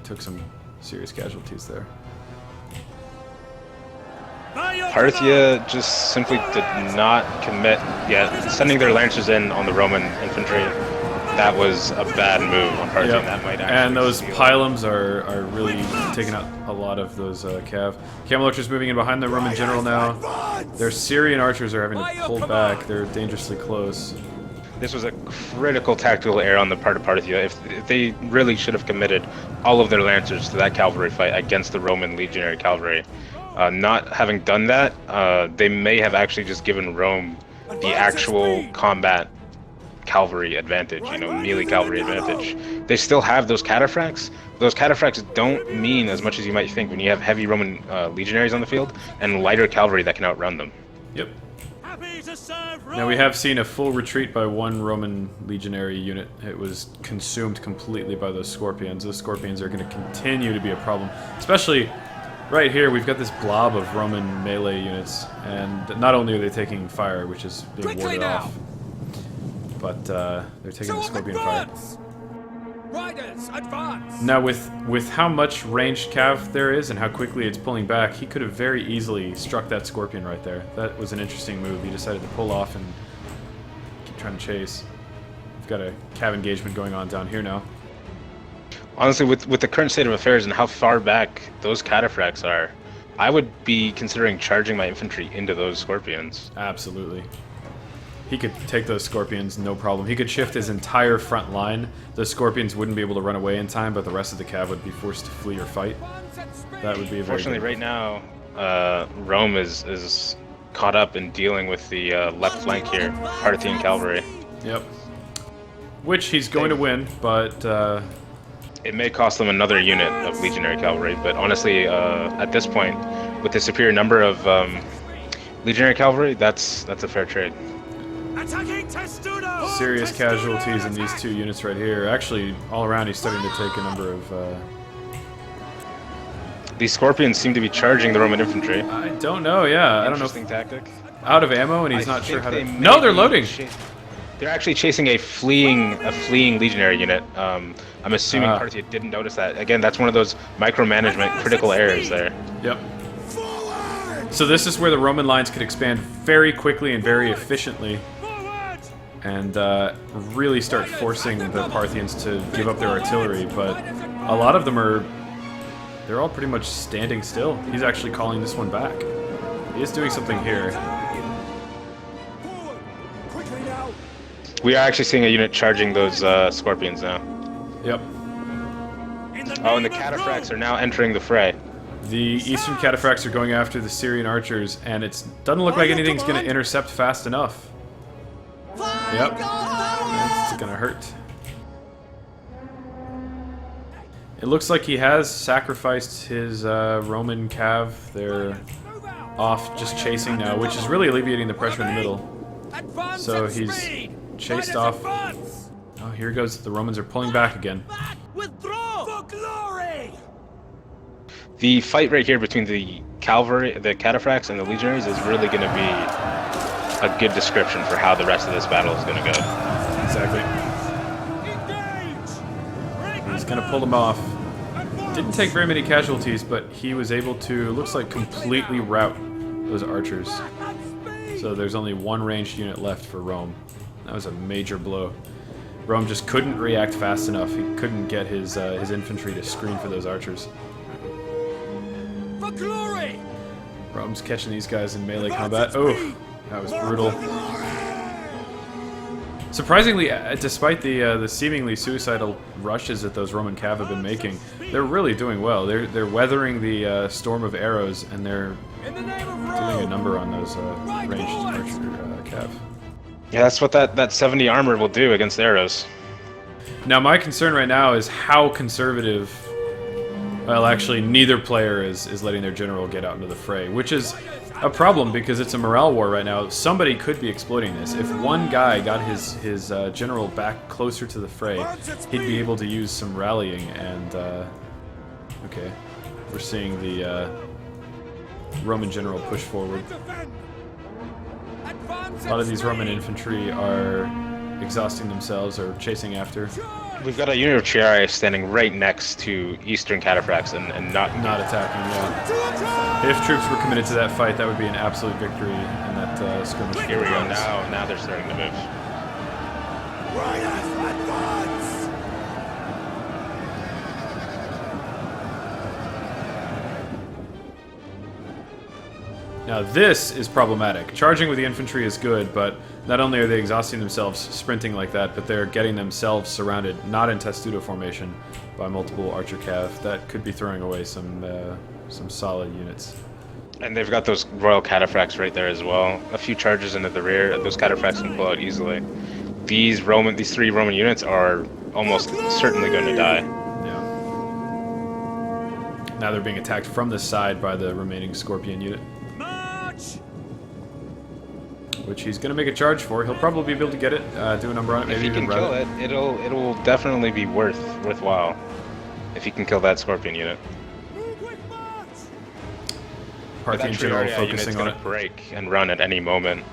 took some serious casualties there. Parthia just simply did not commit. Yeah, sending their Lancers in on the Roman infantry, that was a bad move on Parthia. Yep. That might actually and those steal. pylons are really taking out a lot of those Cav. Camel archers moving in behind the Roman general now. Their Syrian archers are having to pull back. They're dangerously close. This was a critical tactical error on the part of Parthia. If they really should have committed all of their Lancers to that cavalry fight against the Roman legionary cavalry. Not having done that, they may have actually just given Rome the actual combat cavalry advantage, you know, melee cavalry advantage. They still have those cataphracts. Those cataphracts don't mean as much as you might think when you have heavy Roman legionaries on the field and lighter cavalry that can outrun them. Yep. Now we have seen a full retreat by one Roman legionary unit. It was consumed completely by those Scorpions. Those Scorpions are going to continue to be a problem. Especially right here, we've got this blob of Roman melee units. And not only are they taking fire, which is being warded off, but they're taking the Scorpion fire. Riders, advance! Now with how much ranged cav there is and how quickly it's pulling back, he could have very easily struck that Scorpion right there. That was an interesting move. He decided to pull off and keep trying to chase. We've got a cav engagement going on down here now. Honestly, with the current state of affairs and how far back those cataphracts are, I would be considering charging my infantry into those Scorpions. Absolutely. He could take those Scorpions, no problem. He could shift his entire front line. The Scorpions wouldn't be able to run away in time, but the rest of the cav would be forced to flee or fight. That would be a very Fortunately, good... right now, Rome is caught up in dealing with the left flank here, Parthian cavalry. Yep. Which he's going to win, but... It may cost them another unit of legionary cavalry, but honestly, at this point, with the superior number of legionary cavalry, that's a fair trade. Serious casualties in these two units right here. Actually, all around he's starting to take a number of... These Scorpions seem to be charging the Roman infantry. I don't know, yeah. I don't know. Interesting tactic. Out of ammo and he's not sure how to... No, they're loading! They're actually chasing a fleeing legionary unit. I'm assuming Parthia didn't notice that. Again, that's one of those micromanagement critical errors there. Yep. So this is where the Roman lines could expand very quickly and very efficiently, and really start forcing the Parthians to give up their artillery, but a lot of them they're all pretty much standing still. He's actually calling this one back. He is doing something here. We are actually seeing a unit charging those Scorpions now. Yep. Oh, and the cataphracts are now entering the fray. The Eastern cataphracts are going after the Syrian archers, and it doesn't look like anything's going to intercept fast enough. Yep. It's going to hurt. It looks like he has sacrificed his Roman cav. They're off just chasing now, which is really alleviating the pressure in the middle. So he's chased off. Oh, here goes. The Romans are pulling back again. Withdraw for glory! The fight right here between the cavalry, the cataphracts, and the legionaries is really going to be a good description for how the rest of this battle is going to go. Exactly. He's going to pull them off. Didn't take very many casualties, but he was able to, looks like, completely rout those archers. So there's only one ranged unit left for Rome. That was a major blow. Rome just couldn't react fast enough. He couldn't get his infantry to screen for those archers. For glory! Rome's catching these guys in melee combat. Oh, that was brutal. Surprisingly, despite the seemingly suicidal rushes that those Roman cav have been making, they're really doing well. They're weathering the storm of arrows, and they're doing a number on those ranged archer cav. Yeah, that's what that 70 armor will do against arrows. Now, my concern right now is how conservative... Well, actually, neither player is letting their general get out into the fray, which is a problem because it's a morale war right now. Somebody could be exploiting this. If one guy got his general back closer to the fray, he'd be able to use some rallying and... okay, we're seeing the Roman general push forward. A lot of these Roman infantry are exhausting themselves or chasing after. We've got a unit of Triarii standing right next to Eastern Cataphracts and not attacking, yeah. If troops were committed to that fight, that would be an absolute victory in that skirmish. Here we go, now they're starting to move. Riders, advance! Now this is problematic. Charging with the infantry is good, but not only are they exhausting themselves sprinting like that, but they're getting themselves surrounded, not in testudo formation, by multiple archer cav. That could be throwing away some solid units. And they've got those royal cataphracts right there as well. A few charges into the rear, those cataphracts can pull out easily. These three Roman units are almost certainly going to die. Yeah. Now they're being attacked from the side by the remaining Scorpion unit. Which he's going to make a charge for. He'll probably be able to get it, do a number on it, maybe if he even can kill it. It'll definitely be worthwhile if he can kill that Scorpion unit. Parthian general focusing on it. Break and run at any moment.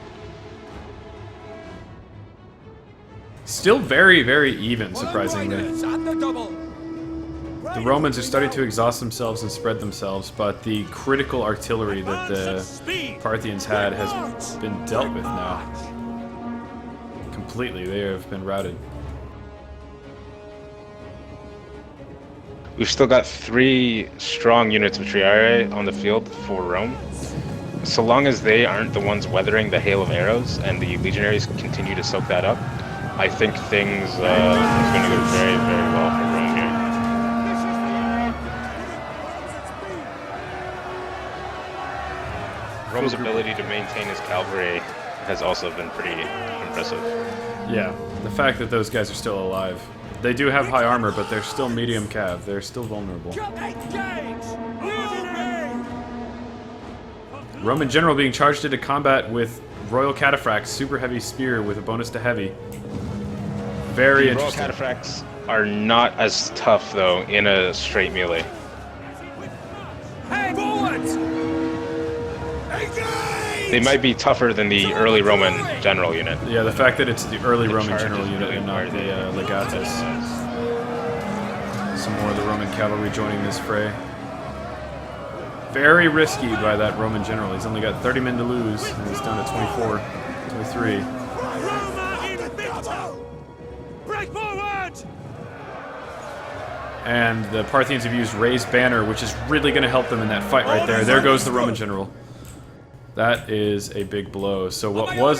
Still very, very even, surprisingly. The Romans are starting to exhaust themselves and spread themselves, but the critical artillery that the Parthians had has been dealt with now. Completely, they have been routed. We've still got 3 strong units of Triarii on the field for Rome. So long as they aren't the ones weathering the hail of arrows and the legionaries continue to soak that up, I think things is going to go very, very well for Rome here. Rome's ability to maintain his cavalry has also been pretty impressive. Yeah, the fact that those guys are still alive. They do have high armor, but they're still medium cav. They're still vulnerable. Roman general being charged into combat with Royal Cataphracts, super heavy spear with a bonus to heavy. Very interesting. Royal Cataphracts are not as tough, though, in a straight melee. They might be tougher than the early Roman general unit. Yeah, the fact that it's the early Roman general unit and not the legatus. Some more of the Roman cavalry joining this fray. Very risky by that Roman general. He's only got 30 men to lose, and he's down to 24, 23. Break forward! And the Parthians have used Ray's banner, which is really going to help them in that fight right there. There goes the Roman general. That is a big blow. So what was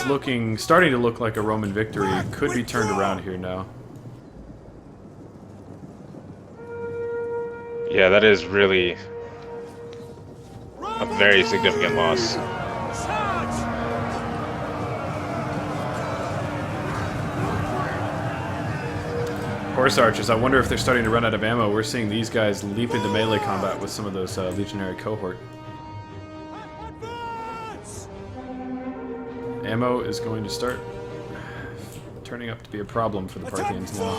starting to look like a Roman victory could be turned around here now. Yeah, that is really a very significant loss. Horse archers, I wonder if they're starting to run out of ammo. We're seeing these guys leap into melee combat with some of those legionary cohort. Ammo is going to start turning up to be a problem for the Parthians now.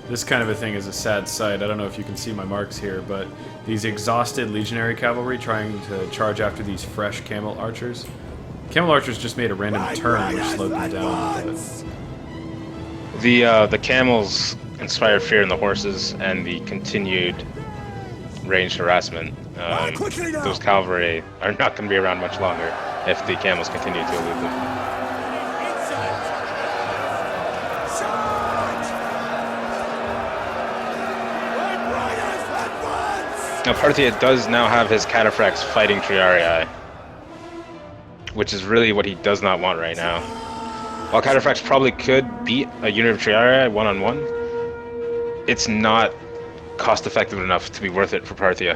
This kind of a thing is a sad sight. I don't know if you can see my marks here, but these exhausted legionary cavalry trying to charge after these fresh camel archers. Camel archers just made a random turn which slowed them down a bit. The camels inspire fear in the horses, and the continued ranged harassment. Those cavalry are not going to be around much longer if the camels continue to elude them. Now Parthia does now have his cataphracts fighting Triarii, which is really what he does not want right now. While cataphracts probably could beat a unit of Triarii one-on-one, it's not cost effective enough to be worth it for Parthia.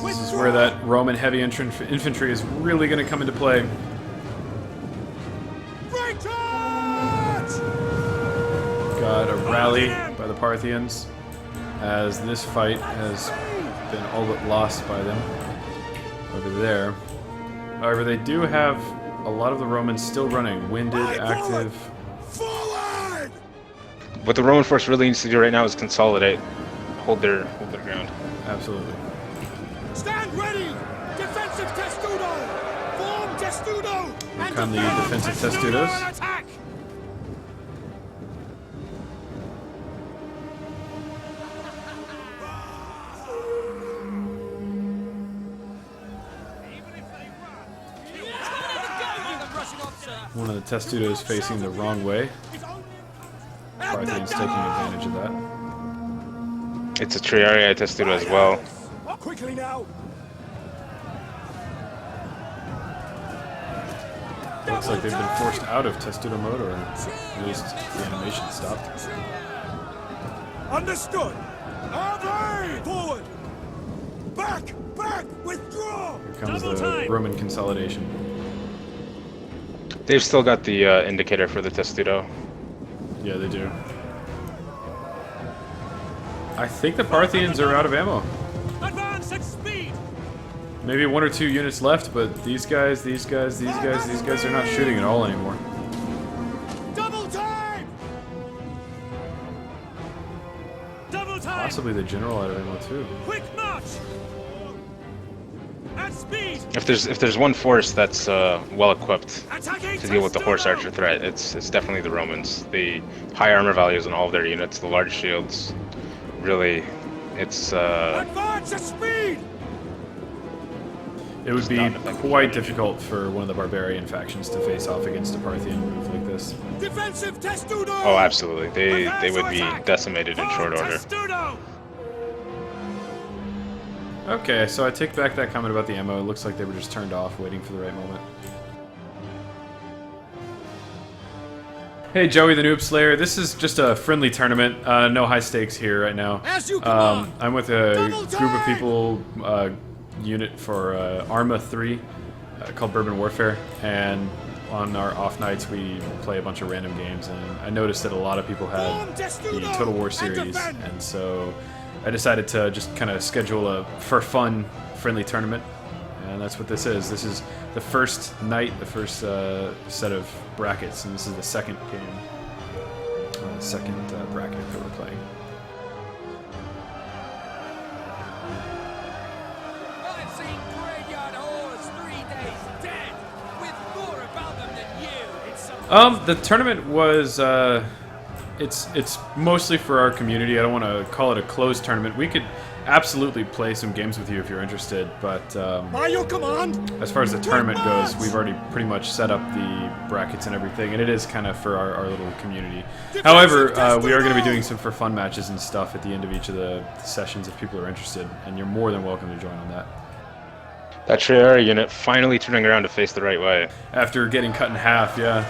This is where that Roman heavy infantry is really going to come into play. Got a rally by the Parthians, as this fight has been all but lost by them over there. However, they do have a lot of the Romans still running, winded, active. What the Roman force really needs to do right now is consolidate, hold their ground. Absolutely. Stand ready! Defensive testudo! Form testudo! Here come the defensive testudos. Attack! One of the testudos facing the wrong way. Parthians taking advantage of that. It's a Triarii testudo as well. Quickly now! Looks like they've been forced out of testudo mode, or at least the animation stopped. Understood! Away! Forward! Back! Back! Withdraw! Here comes the Roman consolidation. They've still got the indicator for the testudo. Yeah, they do. I think the Parthians are out of ammo. Advance at speed! Maybe 1 or 2 units left, but these guys are not shooting at all anymore. Double time! Double time! Possibly the general out of ammo too. Quick march! At speed! If there's one force that's well equipped Attacking to deal with the horse archer threat, it's definitely the Romans. The high armor values on all of their units, the large shields, really, it's Advance at speed! It would be quite difficult for one of the barbarian factions to face off against a Parthian move like this. Defensive testudo! oh, absolutely. They would be decimated in short order. Testudo! Okay, so I take back that comment about the ammo. It looks like they were just turned off, waiting for the right moment. Hey, Joey the Noob Slayer. This is just a friendly tournament. No high stakes here right now. As you command. I'm with a group of people, unit for Arma 3, called Bourbon Warfare, and on our off nights we play a bunch of random games, and I noticed that a lot of people had the Total War series, and so I decided to just kind of schedule a for fun friendly tournament, and that's what this is. This is the first night, the first set of brackets, and this is the second game, second bracket that we're playing. I've seen graveyard whores 3 days dead, with more about them than you. The tournament was it's mostly for our community. I don't want to call it a closed tournament. We could absolutely play some games with you if you're interested, but By your command. as far as the tournament goes, we've already pretty much set up the brackets and everything, and it is kind of for our little community. However, we are going to be doing some for fun matches and stuff at the end of each of the sessions if people are interested, and you're more than welcome to join on that. That Triarii unit finally turning around to face the right way. After getting cut in half, yeah.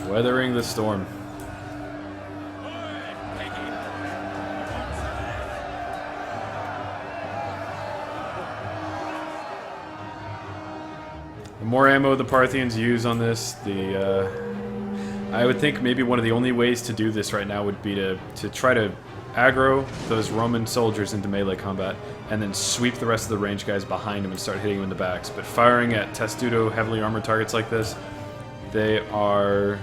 Weathering the storm. The more ammo the Parthians use on this, I would think maybe one of the only ways to do this right now would be to try to aggro those Roman soldiers into melee combat, and then sweep the rest of the range guys behind them and start hitting them in the backs. But firing at testudo, heavily armored targets like this, they are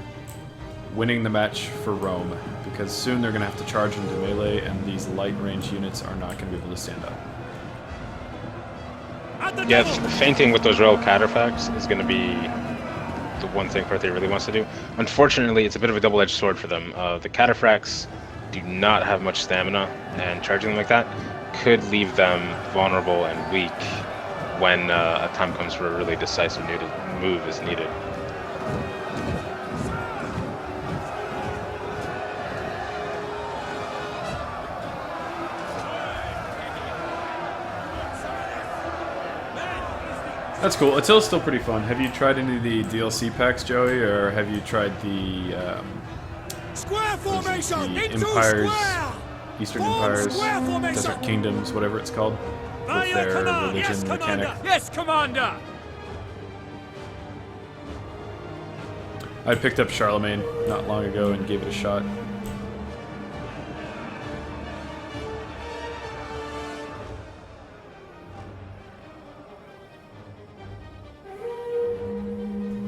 winning the match for Rome, because soon they're going to have to charge into melee, and these light range units are not going to be able to stand up. Yeah, fainting with those royal cataphracts is going to be the one thing Parthia really wants to do. Unfortunately, it's a bit of a double-edged sword for them. The cataphracts do not have much stamina, and charging them like that could leave them vulnerable and weak when a time comes for a really decisive move is needed. That's cool. Attila's still pretty fun. Have you tried any of the DLC packs, Joey, or have you tried the Square formation! the Into Empires, square! Eastern Form Empires, square formation! Desert Kingdoms, whatever it's called, By with your their command! religion Yes, mechanic? Commander! Yes, Commander! I picked up Charlemagne not long ago and gave it a shot.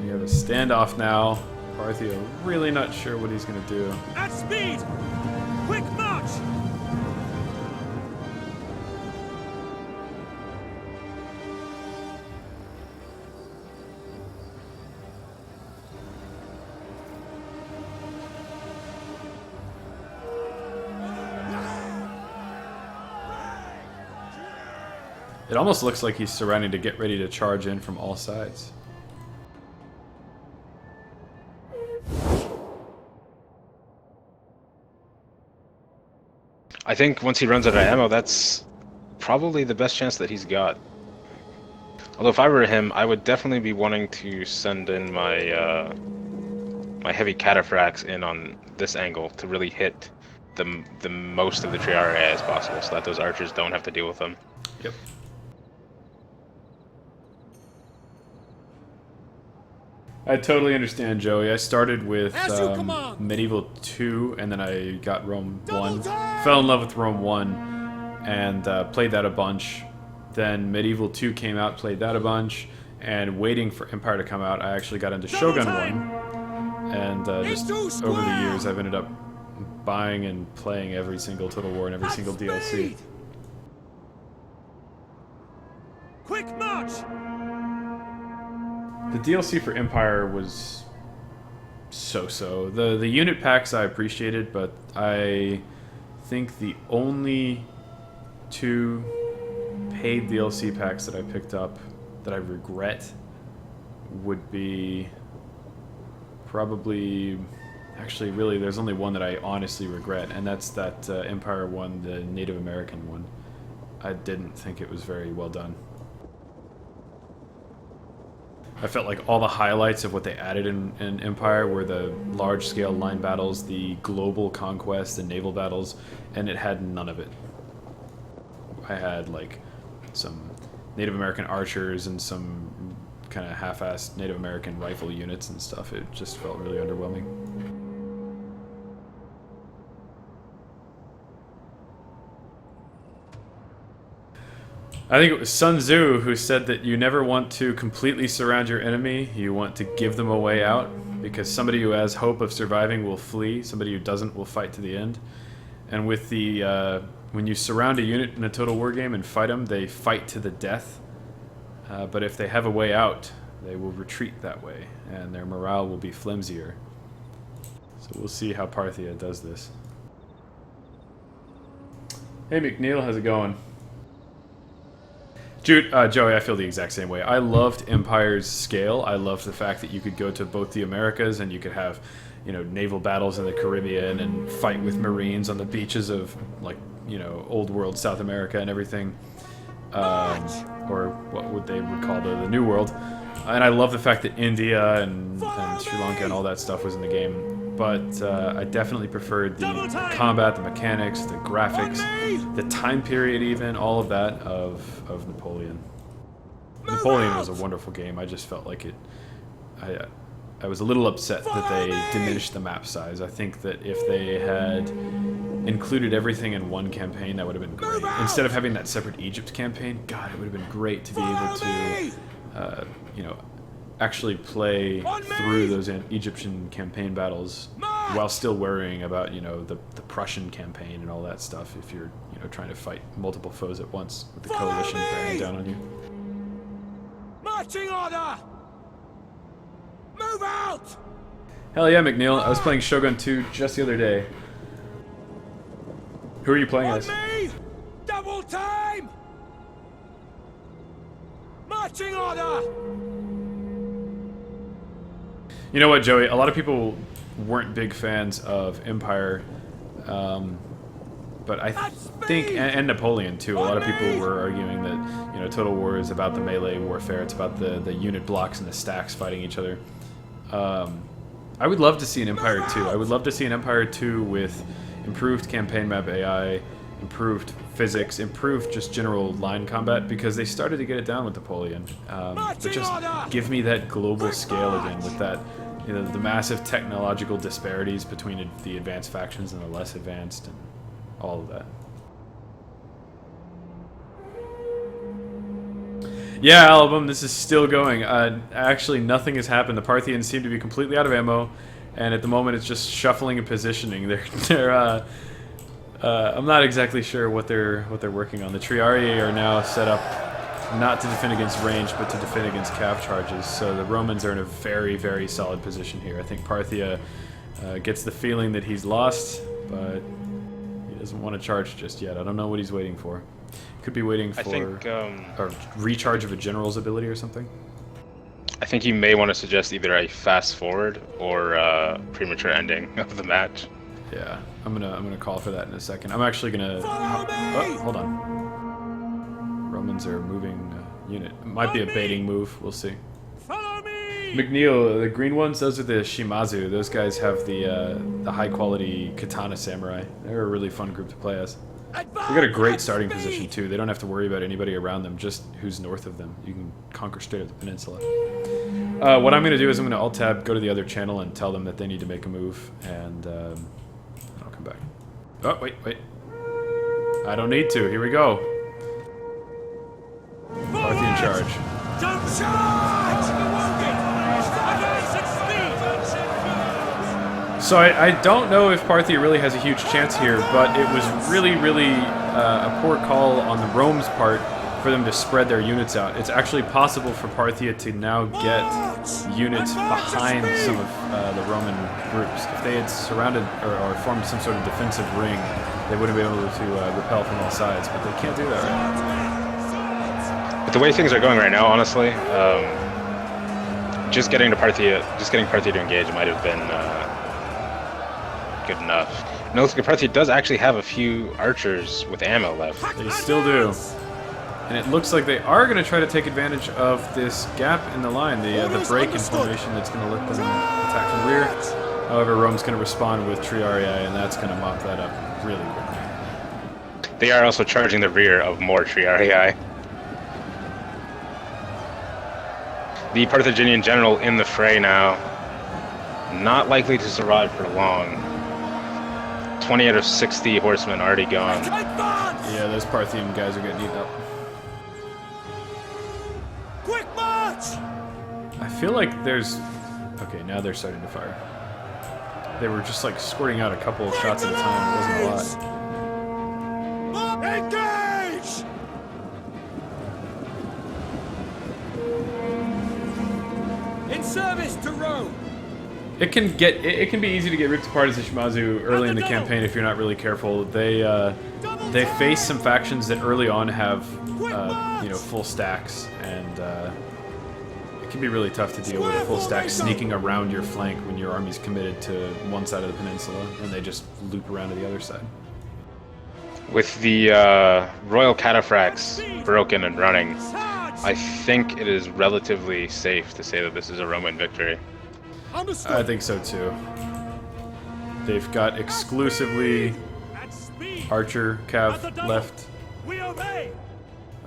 We have a standoff now. Parthia really not sure what he's gonna do. At speed! Quick march! It almost looks like he's surrounding to get ready to charge in from all sides. I think once he runs out of ammo, that's probably the best chance that he's got. Although if I were him, I would definitely be wanting to send in my my heavy cataphracts in on this angle to really hit the most of the Triara as possible, so that those archers don't have to deal with them. Yep. I totally understand, Joey. I started with Medieval 2, and then I got Rome 1. Fell in love with Rome 1, and played that a bunch. Then Medieval 2 came out, played that a bunch, and waiting for Empire to come out, I actually got into Shogun 1. And just over the years, I've ended up buying and playing every single Total War and every single DLC. Quick march! The DLC for Empire was so-so. The unit packs I appreciated, but I think the only 2 paid DLC packs that I picked up that I regret would be probably... Actually, really, there's only one that I honestly regret, and that's that Empire one, the Native American one. I didn't think it was very well done. I felt like all the highlights of what they added in Empire were the large-scale line battles, the global conquest, the naval battles, and it had none of it. I had, like, some Native American archers and some kind of half-assed Native American rifle units and stuff. It just felt really underwhelming. I think it was Sun Tzu who said that you never want to completely surround your enemy, you want to give them a way out, because somebody who has hope of surviving will flee, somebody who doesn't will fight to the end. And with the, when you surround a unit in a Total War game and fight them, they fight to the death. But if they have a way out, they will retreat that way, and their morale will be flimsier. So we'll see how Parthia does this. Hey McNeil, how's it going? Jude, Joey, I feel the exact same way. I loved Empire's scale. I loved the fact that you could go to both the Americas and you could have, you know, naval battles in the Caribbean and fight with Marines on the beaches of, like, you know, old world South America and everything, or what would they would call the New World. And I love the fact that India and Sri Lanka and all that stuff was in the game. But I definitely preferred the combat, the mechanics, the graphics, the time period even, all of that of Napoleon. Napoleon was a wonderful game. I just felt like it... I was a little upset that they diminished the map size. I think that if they had included everything in one campaign, that would have been great. Instead of having that separate Egypt campaign, God, it would have been great to be able to, you know, actually play through those Egyptian campaign battles while still worrying about, you know, the Prussian campaign and all that stuff if you're, you know, trying to fight multiple foes at once with the coalition bearing down on you. Marching order! Move out! Hell yeah, McNeil. I was playing Shogun 2 just the other day. Who are you playing as? Double time! Marching order! You know what, Joey? A lot of people weren't big fans of Empire But I think, and Napoleon too. A lot of people were arguing that Total War is about the melee warfare. It's about the unit blocks and the stacks fighting each other. I would love to see an Empire 2. I would love to see an Empire 2 with improved campaign map AI, improved physics, improved just general line combat, because they started to get it down with Napoleon. But just give me that global scale again with that, the massive technological disparities between the advanced factions and the less advanced, and all of that. Yeah, Alablm, this is still going. Actually, nothing has happened. The Parthians seem to be completely out of ammo, and at the moment it's just shuffling and positioning. I'm not exactly sure what they're working on. The Triarii are now set up not to defend against range, but to defend against cav charges. So the Romans are in a very, very solid position here. I think Parthia gets the feeling that he's lost, but he doesn't want to charge just yet. I don't know what he's waiting for. Could be waiting for a recharge of a general's ability or something. I think you may want to suggest either a fast forward or a premature ending of the match. Yeah, I'm gonna call for that in a second. I'm actually gonna. Oh, hold on. Romans are moving unit. It might be a baiting move. We'll see. McNeil, the green ones, those are the Shimazu. Those guys have the high quality katana samurai. They're a really fun group to play as. They got a great starting position too. They don't have to worry about anybody around them, just who's north of them. You can conquer straight up the peninsula. What I'm going to do is I'm going to alt-tab, go to the other channel, and tell them that they need to make a move, and I'll come back. Oh, wait. I don't need to. Here we go. Parthian charge. Don't charge! So I don't know if Parthia really has a huge chance here, but it was really, really a poor call on the Rome's part for them to spread their units out. It's actually possible for Parthia to now get units behind some of the Roman groups. If they had surrounded or formed some sort of defensive ring, they would have been able to repel from all sides, but they can't do that right now. But the way things are going right now, honestly, just getting Parthia to engage might have been good enough. And it looks like Parthia does actually have a few archers with ammo left. They still do. And it looks like they are going to try to take advantage of this gap in the line, the break in formation that's going to let them attack from rear. However, Rome's going to respond with Triarii, and that's going to mop that up really quickly. They are also charging the rear of more Triarii. The Carthaginian general in the fray now. Not likely to survive for long. 20 out of 60 horsemen already gone. Yeah, those Parthian guys are getting eaten up. Quick march! I feel like there's... Okay, now they're starting to fire. They were just like squirting out a couple of shots at a time. It wasn't a lot. Engage! In service to Rome! It can be easy to get ripped apart as a Shimazu early in the campaign if you're not really careful. They face some factions that early on have full stacks, and it can be really tough to deal with a full stack sneaking around your flank when your army's committed to one side of the peninsula and they just loop around to the other side. With the royal cataphracts broken and running, I think it is relatively safe to say that this is a Roman victory. I think so too. They've got exclusively Archer Cav left. I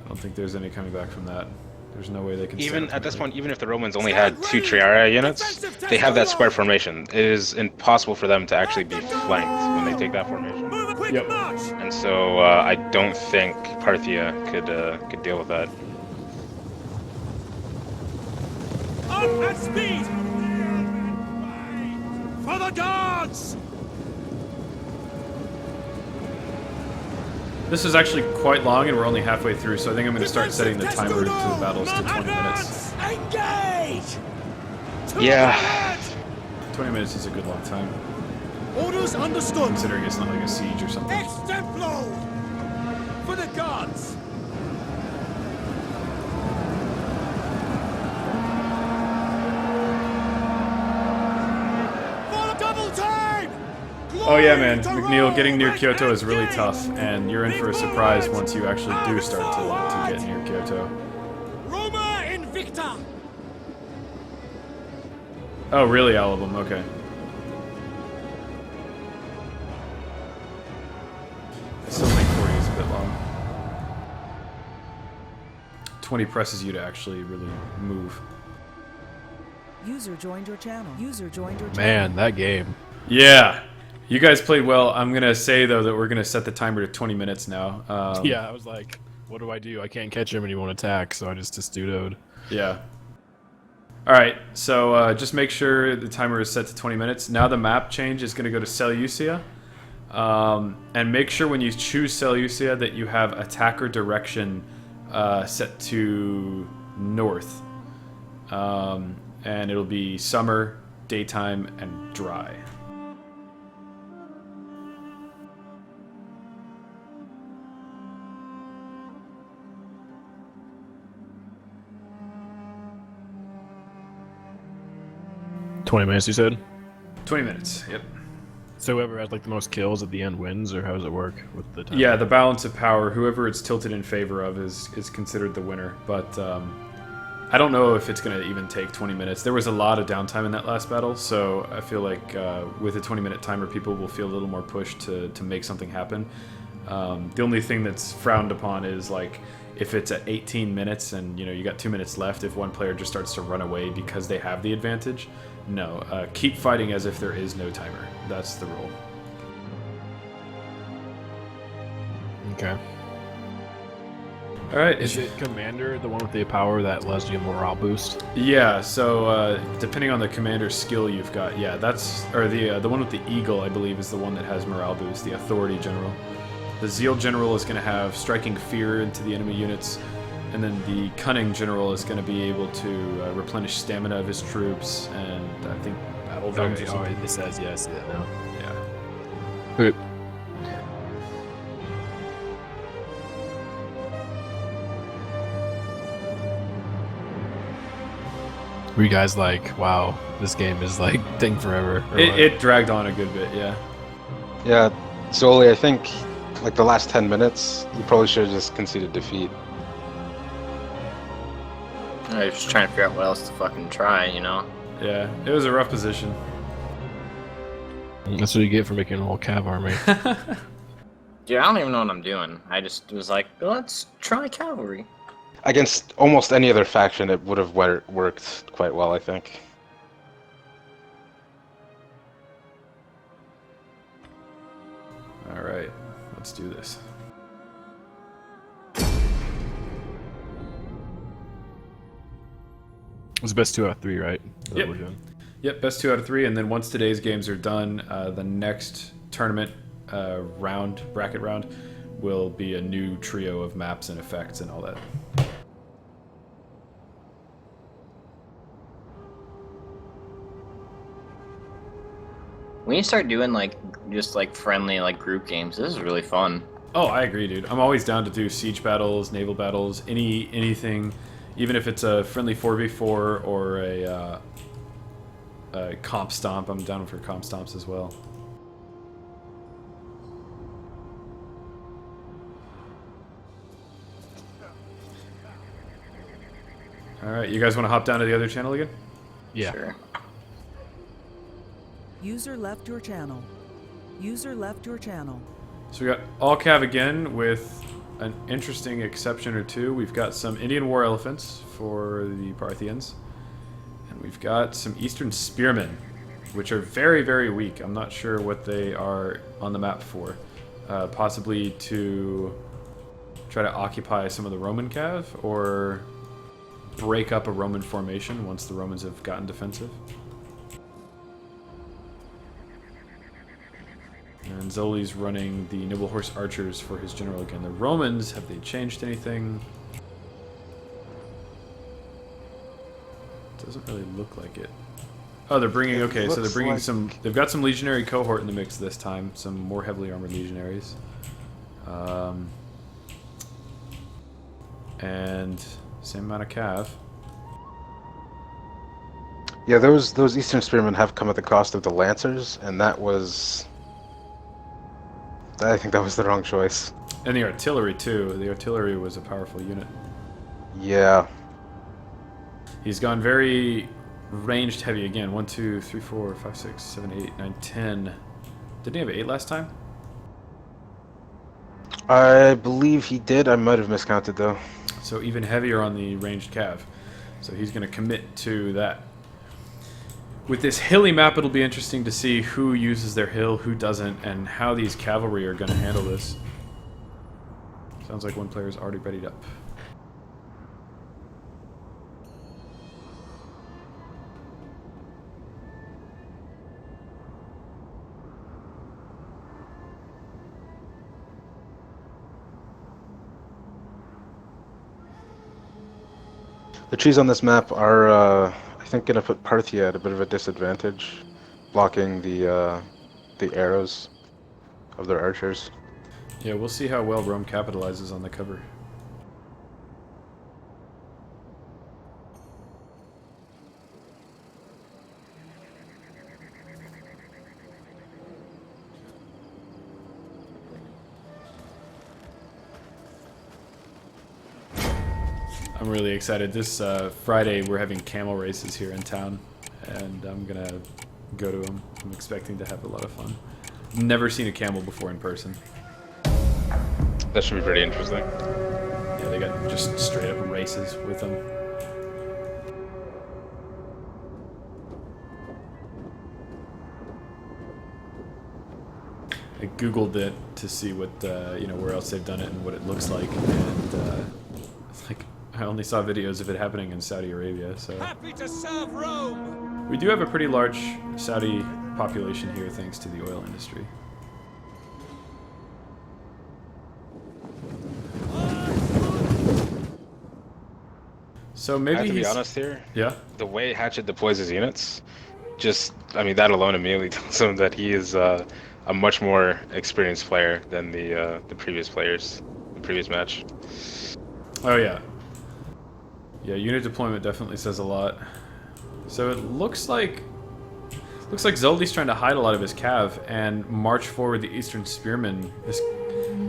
don't think there's any coming back from that. There's no way they can. Even at this point, even if the Romans only had 2 Triarii units, they have that square formation. It is impossible for them to actually be flanked when they take that formation. Yep. And so I don't think Parthia could deal with that. Up at speed! For the gods! This is actually quite long, and we're only halfway through, so I think I'm going to start setting the timer to the battles to 20 minutes. Engage! Yeah. 20 minutes is a good long time, Orders understood. considering it's not like a siege or something. Extemplo! For the gods! For double time! Oh yeah, man, McNeil, getting near Kyoto is really tough, and you're in for a surprise once you actually do start to get near Kyoto. Roma Invicta! Oh, really, Alablm? Okay. I still think 40 is a bit long. 20 presses you to actually really move. User joined your channel. User joined your channel. Man, that game. Yeah, you guys played well. I'm gonna say though that we're gonna set the timer to 20 minutes now. Yeah, I was like, what do? I can't catch him and he won't attack, so I just testudoed. Yeah. Alright, so just make sure the timer is set to 20 minutes. Now the map change is going to go to Seleucia. And make sure when you choose Seleucia that you have attacker direction set to north. And it'll be summer, daytime, and dry. $20 minutes, you said? 20 minutes, yep. So whoever has like the most kills at the end wins, or how does it work with the time? Yeah, the balance of power, whoever it's tilted in favor of is considered the winner. But I don't know if it's going to even take 20 minutes. There was a lot of downtime in that last battle, so I feel like with a 20-minute timer, people will feel a little more pushed to make something happen. The only thing that's frowned upon is like if it's at 18 minutes and you got 2 minutes left, if one player just starts to run away because they have the advantage. No, keep fighting as if there is no timer. That's the rule. Okay. Alright. Is it Commander, the one with the power that lets you morale boost? Yeah, so depending on the commander's skill you've got, yeah, that's... Or the one with the Eagle, I believe, is the one that has morale boost, the Authority General. The Zeal General is going to have Striking Fear into the enemy units, and then the Cunning General is going to be able to replenish stamina of his troops, and I think Battle Drums or something. It says, yeah, I see that now. Yeah. Okay. Were you guys like, wow, this game is like taking forever? It dragged on a good bit, yeah. Yeah, Zoli, I think like the last 10 minutes, you probably should have just conceded defeat. I was just trying to figure out what else to fucking try, Yeah, it was a rough position. That's what you get for making a whole cav army. Dude, I don't even know what I'm doing. I just was like, let's try cavalry. Against almost any other faction, it would have worked quite well, I think. Alright, let's do this. It's best 2 out of 3, right? That's Yep. what we're doing. Yep, best 2 out of 3, and then once today's games are done, the next tournament bracket round, will be a new trio of maps and effects and all that. We need to start doing just friendly group games. This is really fun. Oh, I agree, dude. I'm always down to do siege battles, naval battles, anything, even if it's a friendly 4v4 or a comp stomp. I'm down for comp stomps as well. Alright, you guys want to hop down to the other channel again? Yeah. Sure. User left your channel. User left your channel. So we got all cav again with an interesting exception or two. We've got some Indian war elephants for the Parthians. And we've got some Eastern spearmen, which are very, very weak. I'm not sure what they are on the map for. Possibly to try to occupy some of the Roman cav, or break up a Roman formation once the Romans have gotten defensive. And Zoli's running the Noble Horse Archers for his general again. The Romans, have they changed anything? Doesn't really look like it. Oh, they're bringing, okay, so they're bringing some, they've got some legionary cohort in the mix this time, some more heavily armored legionaries. And same amount of cav. Yeah, those Eastern Spearmen have come at the cost of the Lancers, and that was I think that was the wrong choice. And the artillery too. The artillery was a powerful unit. Yeah. He's gone very ranged heavy again. 1, 2, 3, 4, 5, 6, 7, 8, 9, 10. Didn't he have 8 last time? I believe he did. I might have miscounted though. So even heavier on the ranged cav. So he's going to commit to that. With this hilly map, it'll be interesting to see who uses their hill, who doesn't, and how these cavalry are going to handle this. Sounds like one player's already readied up. The trees on this map are, I think, going to put Parthia at a bit of a disadvantage, blocking the arrows of their archers. Yeah, we'll see how well Rome capitalizes on the cover. I'm really excited. This Friday we're having camel races here in town, and I'm gonna go to them. I'm expecting to have a lot of fun. Never seen a camel before in person. That should be pretty interesting. Yeah, they got just straight up races with them. I googled it to see what you know, where else they've done it and what it looks like, and it's like I only saw videos of it happening in Saudi Arabia. So Happy to serve Rome. we do have a pretty large Saudi population here, thanks to the oil industry. So maybe I have to be he's honest here. yeah. The way Hatchet deploys his units, I mean, that alone immediately tells him that he is a much more experienced player than the previous players, the previous match. Oh yeah. Yeah, unit deployment definitely says a lot. So it looks like Zoldy's trying to hide a lot of his cav and march forward the Eastern Spearmen. This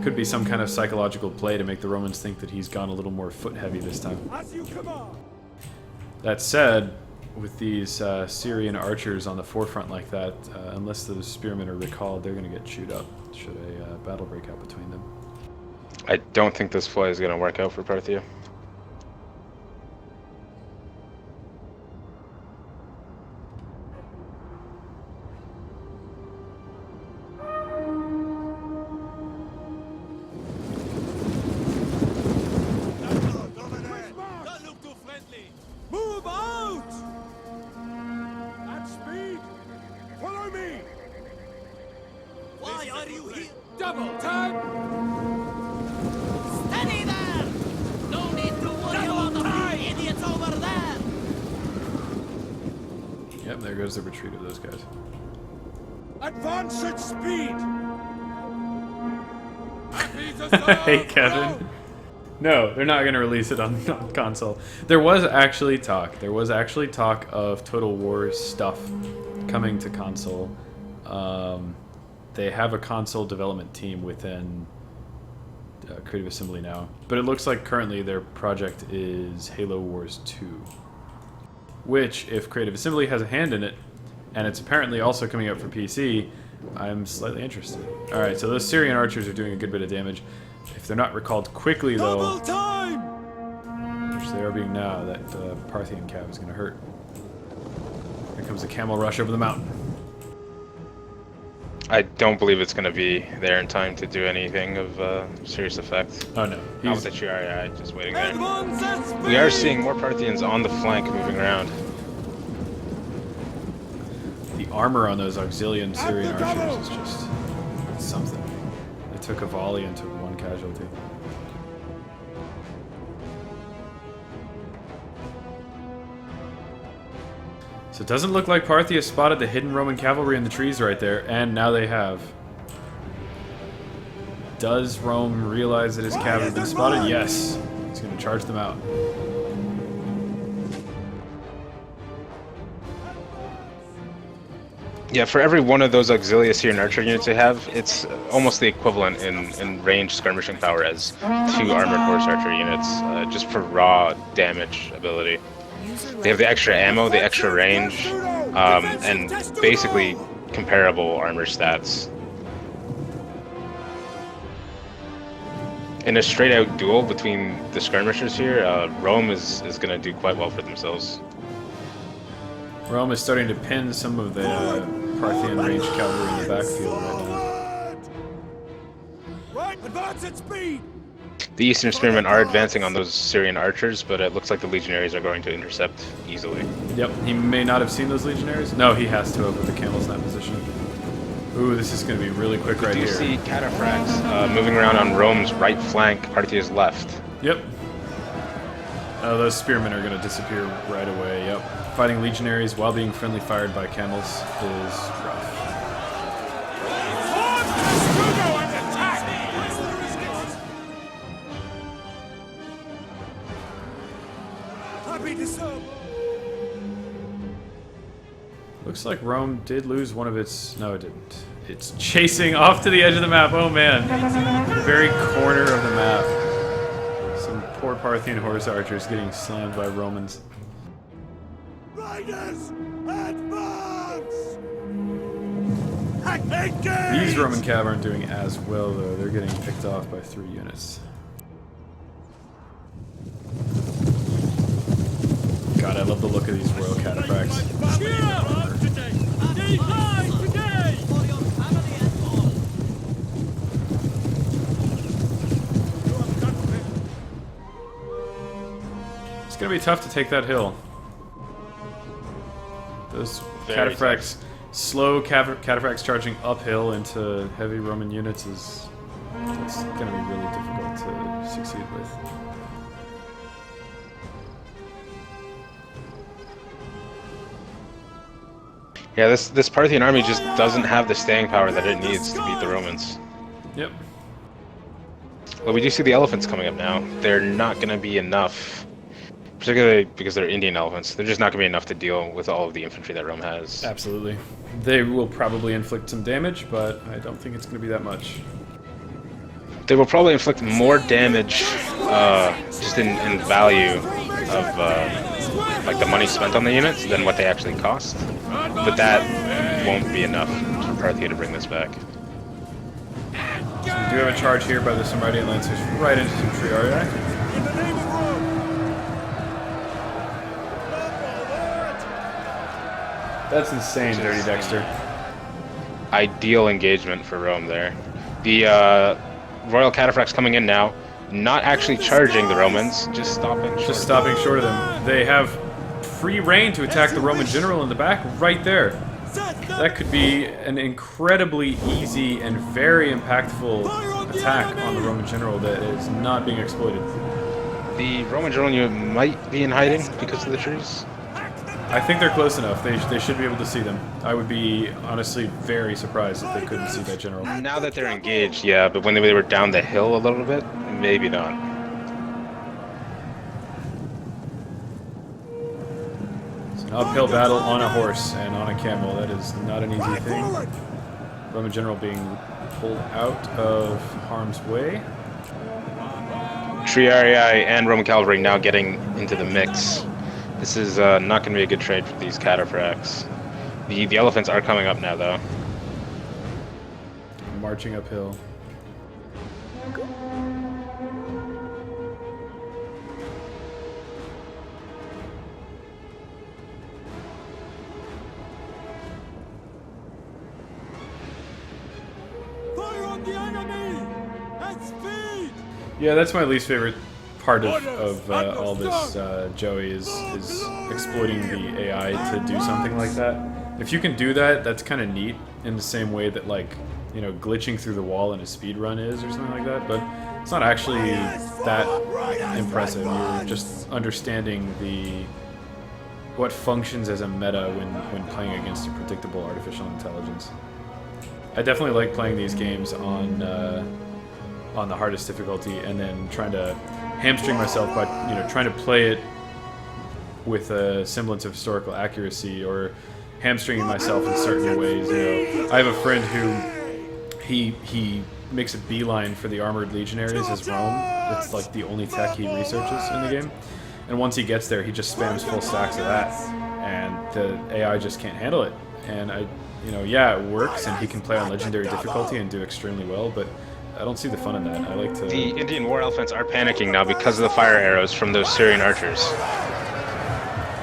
could be some kind of psychological play to make the Romans think that he's gone a little more foot heavy this time. As you command. That said, with these Syrian archers on the forefront like that, unless those spearmen are recalled, they're going to get chewed up should a battle break out between them. I don't think this play is going to work out for Parthia. Don't look too friendly. Move out! At speed. Follow me. Why are you here? Double time. Steady there. No need to worry about the three idiots over there. Yep, there goes the retreat of those guys. Advance at speed. Happy to serve Hey, Kevin. Rome. No, they're not going to release it on console. There was actually talk of Total War stuff coming to console. They have a console development team within Creative Assembly now. But it looks like currently their project is Halo Wars 2. Which, if Creative Assembly has a hand in it, and it's apparently also coming out for PC, I'm slightly interested. Alright, so those Syrian archers are doing a good bit of damage. If they're not recalled quickly, though, Double time. which they are being now, that Parthian cav is going to hurt. Here comes a camel rush over the mountain. I don't believe it's going to be there in time to do anything of serious effect. Oh no, Not with the Chiari, just waiting there. We are seeing more Parthians on the flank moving around. the armor on those auxilium Syrian archers is just something. They took a volley and took one casualty. So it doesn't look like Parthia spotted the hidden Roman cavalry in the trees right there, and now they have. Does Rome realize that his cav has been spotted? Yes. He's going to charge them out. Yeah, for every one of those auxiliary Assyrian archer units they have, it's almost the equivalent in range skirmishing power as 2 armored horse archer units, just for raw damage ability. They have the extra ammo, the extra range, and basically comparable armor stats. In a straight-out duel between the skirmishers here, Rome is going to do quite well for themselves. Rome is starting to pin some of the Parthian ranged cavalry in the backfield right now. Right, advance at speed! The Eastern Spearmen are advancing on those Syrian archers, but it looks like the legionaries are going to intercept easily. Yep, he may not have seen those legionaries. No, he has to have with the camels in that position. Ooh, this is going to be really quick right here. You see cataphracts moving around on Rome's right flank, Parthia's left. Yep. Those spearmen are going to disappear right away, yep. Fighting legionaries while being friendly fired by camels is rough. Looks like Rome did lose one of its... No, it didn't. It's chasing off to the edge of the map. Oh, man. The very corner of the map. Some poor Parthian horse archers getting slammed by Romans. Riders, advance! These Roman cav aren't doing as well, though. They're getting picked off by 3 units. God, I love the look of these royal cataphracts. It's gonna be tough to take that hill. Those cataphracts, slow cataphracts charging uphill into heavy Roman units is it's gonna be really difficult to succeed with. Yeah, this Parthian army just doesn't have the staying power that it needs to beat the Romans. Yep. Well, we do see the elephants coming up now. They're not going to be enough, particularly because they're Indian elephants. They're just not going to be enough to deal with all of the infantry that Rome has. Absolutely. They will probably inflict some damage, but I don't think it's going to be that much. They will probably inflict more damage, just in value of like the money spent on the units than what they actually cost. But that won't be enough for Parthia to bring this back. So we do have a charge here by the Samaritan Lancers right into some Triarii. That's insane, Dirty Dexter. Ideal engagement for Rome there. The Royal Cataphracts coming in now, not actually charging the Romans, just stopping short. Just stopping short of them. They have free reign to attack the Roman general in the back right there. That could be an incredibly easy and very impactful attack on the Roman general that is not being exploited. The Roman general unit might be in hiding because of the trees. I think they're close enough. They should be able to see them. I would be honestly very surprised if they couldn't see that general. Now that they're engaged, yeah, but when they were down the hill a little bit, maybe not. It's an uphill battle on a horse and on a camel. That is not an easy thing. Roman general being pulled out of harm's way. Triarii and Roman cavalry now getting into the mix. This is not going to be a good trade for these cataphracts. The elephants are coming up now, though. Marching uphill. Fire on the enemy! At speed! Yeah, that's my least favorite part of all this, Joey, is exploiting the AI to do something like that. If you can do that, that's kind of neat in the same way that, like, you know, glitching through the wall in a speed run is or something like that, but it's not actually that impressive. You're just understanding what functions as a meta when playing against a predictable artificial intelligence. I definitely like playing these games on the hardest difficulty and then trying to hamstring myself by, you know, trying to play it with a semblance of historical accuracy, or hamstringing myself in certain ways. You know, I have a friend who he makes a beeline for the armored legionaries as Rome. It's like the only tech he researches in the game. And once he gets there, he just spams full stacks of that, and the AI just can't handle it. And yeah, it works, and he can play on legendary difficulty and do extremely well, but I don't see the fun in that. I like to... The Indian war elephants are panicking now because of the fire arrows from those Syrian archers.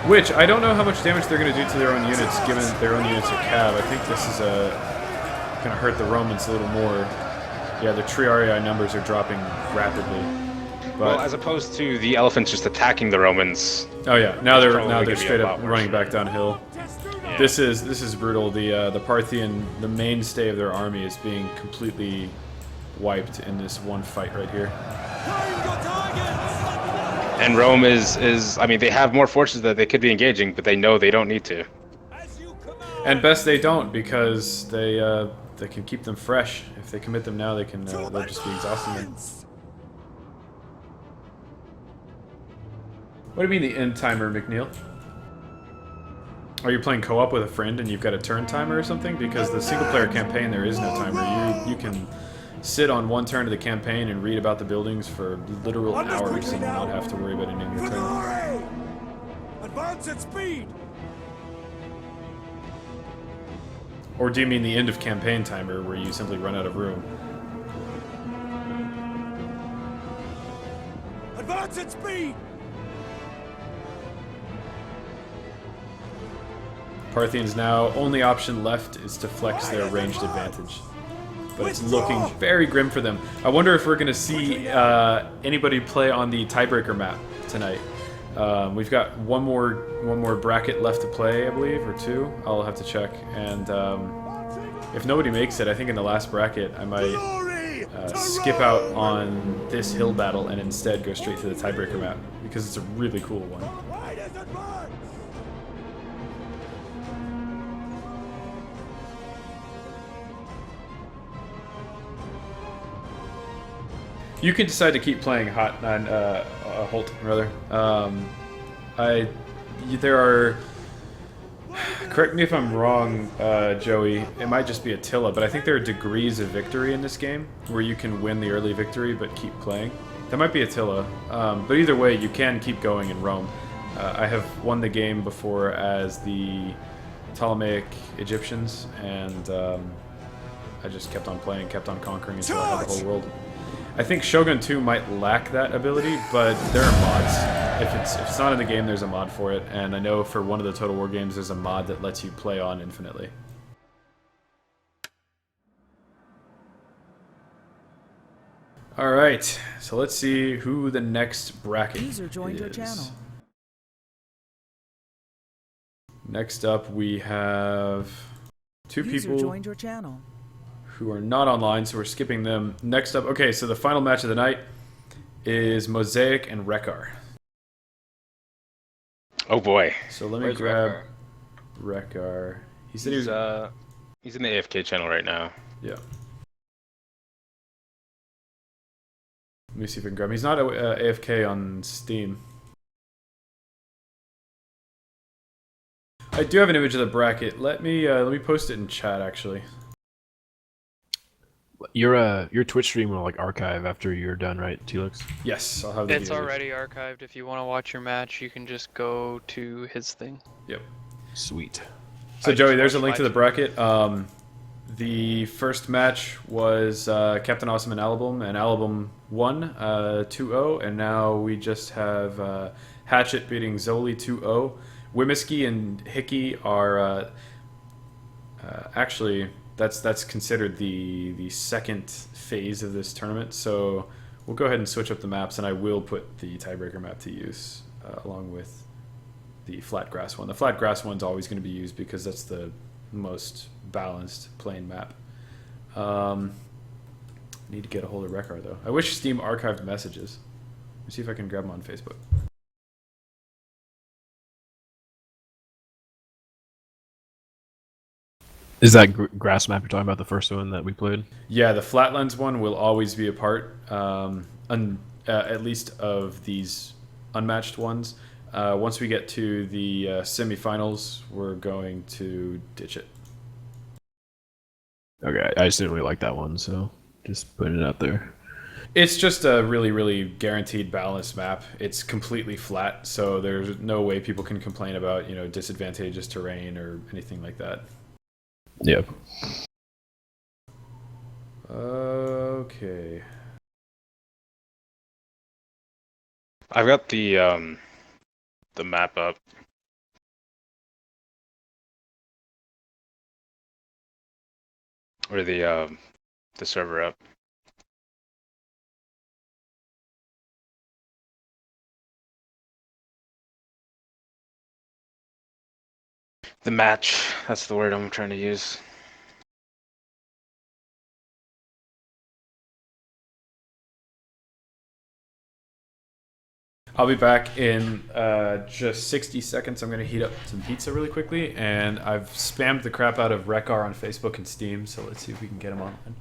Which, I don't know how much damage they're going to do to their own units, given that their own units are cav. I think this is going to hurt the Romans a little more. Yeah, the Triarii numbers are dropping rapidly. But, well, as opposed to the elephants just attacking the Romans. Oh yeah, now they're straight up running back downhill. Yeah. This is brutal. The Parthian, the mainstay of their army, is being completely wiped in this one fight right here. And Rome is I mean, they have more forces that they could be engaging, but they know they don't need to. And best they don't, because they can keep them fresh. If they commit them now, they can they'll just be exhausting them. What do you mean the end timer, McNeil? Are you playing co-op with a friend and you've got a turn timer or something? Because the single-player campaign, there is no timer. You can sit on one turn of the campaign and read about the buildings for literal hours and not have to worry about ending your turn. Advance at speed! Or do you mean the end of campaign timer, where you simply run out of room? Advance at speed! Parthians now, only option left is to flex their ranged advantage. But it's looking very grim for them. I wonder if we're going to see anybody play on the tiebreaker map tonight. We've got one more bracket left to play, I believe, or two. I'll have to check. And if nobody makes it, I think in the last bracket I might skip out on this hill battle and instead go straight to the tiebreaker map, because it's a really cool one. You can decide to keep playing Holt, rather. There are... Correct me if I'm wrong, Joey. It might just be Attila, but I think there are degrees of victory in this game where you can win the early victory but keep playing. That might be Attila. But either way, you can keep going in Rome. I have won the game before as the Ptolemaic Egyptians, and I just kept on playing, kept on conquering until I had the whole world. I think Shogun 2 might lack that ability, but there are mods. If it's not in the game, there's a mod for it, and I know for one of the Total War games, there's a mod that lets you play on infinitely. Alright, so let's see who the next bracket User joined your channel. Next up, we have two people Joined your channel. who are not online, so we're skipping them. Next up, okay, so the final match of the night is Mosaic and Rekar. Oh boy. So let me grab Rekar. He said he's in the AFK channel right now. Yeah. Let me see if I can grab him. He's not AFK on Steam. I do have an image of the bracket. Let me post it in chat, actually. Your Twitch stream will like archive after you're done, right, Helix? Yes, I'll have the It's videos. already archived. If you want to watch your match, you can just go to his thing. Yep. Sweet. So Joey, there's a link to the bracket. The first match was Captain Awesome and Alablm won 2-0, and now we just have Hatchet beating Zoli 2-0. Wimiski and Hickey are actually that's considered the second phase of this tournament. So we'll go ahead and switch up the maps, and I will put the tiebreaker map to use along with the flat grass one. The flat grass one's always going to be used because that's the most balanced plain map. Need to get a hold of Rekar though. I wish Steam archived messages. Let me see if I can grab them on Facebook. Is that grass map you're talking about, the first one that we played? Yeah, the Flatlands one will always be a part, at least of these unmatched ones. Once we get to the semifinals, we're going to ditch it. Okay, I just didn't really like that one, so just putting it out there. It's just a really, really guaranteed balanced map. It's completely flat, so there's no way people can complain about, you know, disadvantageous terrain or anything like that. Yep. Okay. I've got the map up. Or the server up. The match, that's the word I'm trying to use. I'll be back in just 60 seconds. I'm going to heat up some pizza really quickly, and I've spammed the crap out of Rekar on Facebook and Steam, so let's see if we can get him online.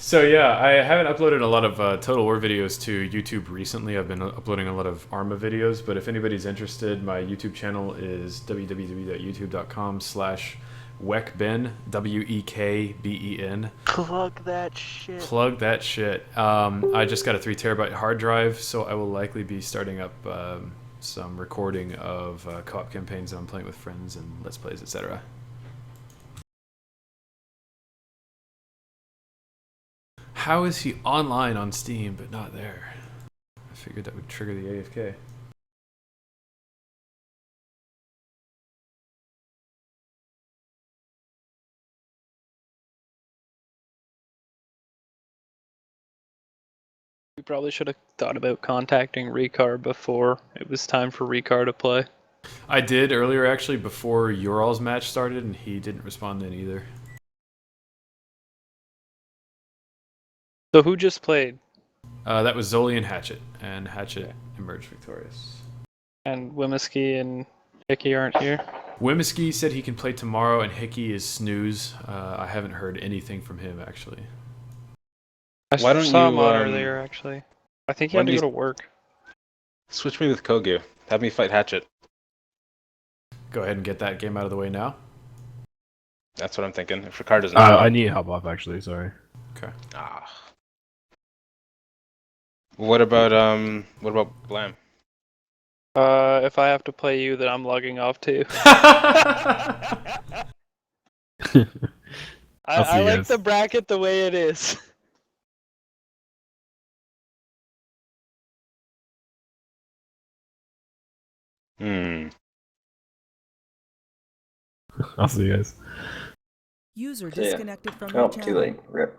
So yeah, I haven't uploaded a lot of Total War videos to YouTube recently. I've been uploading a lot of Arma videos, but if anybody's interested, my YouTube channel is www.youtube.com/wekben, WEKBEN. Plug that shit. Plug that shit. I just got a 3 terabyte hard drive, so I will likely be starting up some recording of co-op campaigns that I'm playing with friends and Let's Plays, etc. How is he online on Steam but not there? I figured that would trigger the AFK. We probably should have thought about contacting Recar before it was time for Recar to play. I did earlier, actually, before Ural's match started, and he didn't respond then either. So who just played? That was Zoli and Hatchet emerged victorious. And Wimiski and Hickey aren't here? Wimiski said he can play tomorrow, and Hickey is snooze. I haven't heard anything from him, actually. Why don't saw you, him on earlier, actually. I think he had to go to work. Switch me with Kogu. Have me fight Hatchet. Go ahead and get that game out of the way now. That's what I'm thinking. If Ricard doesn't I need to hop off, actually, sorry. Okay. What about Blam? If I have to play you, then I'm logging off too. I like the bracket the way it is. I'll see you guys. User disconnected from Oh, your channel. too late. Rip.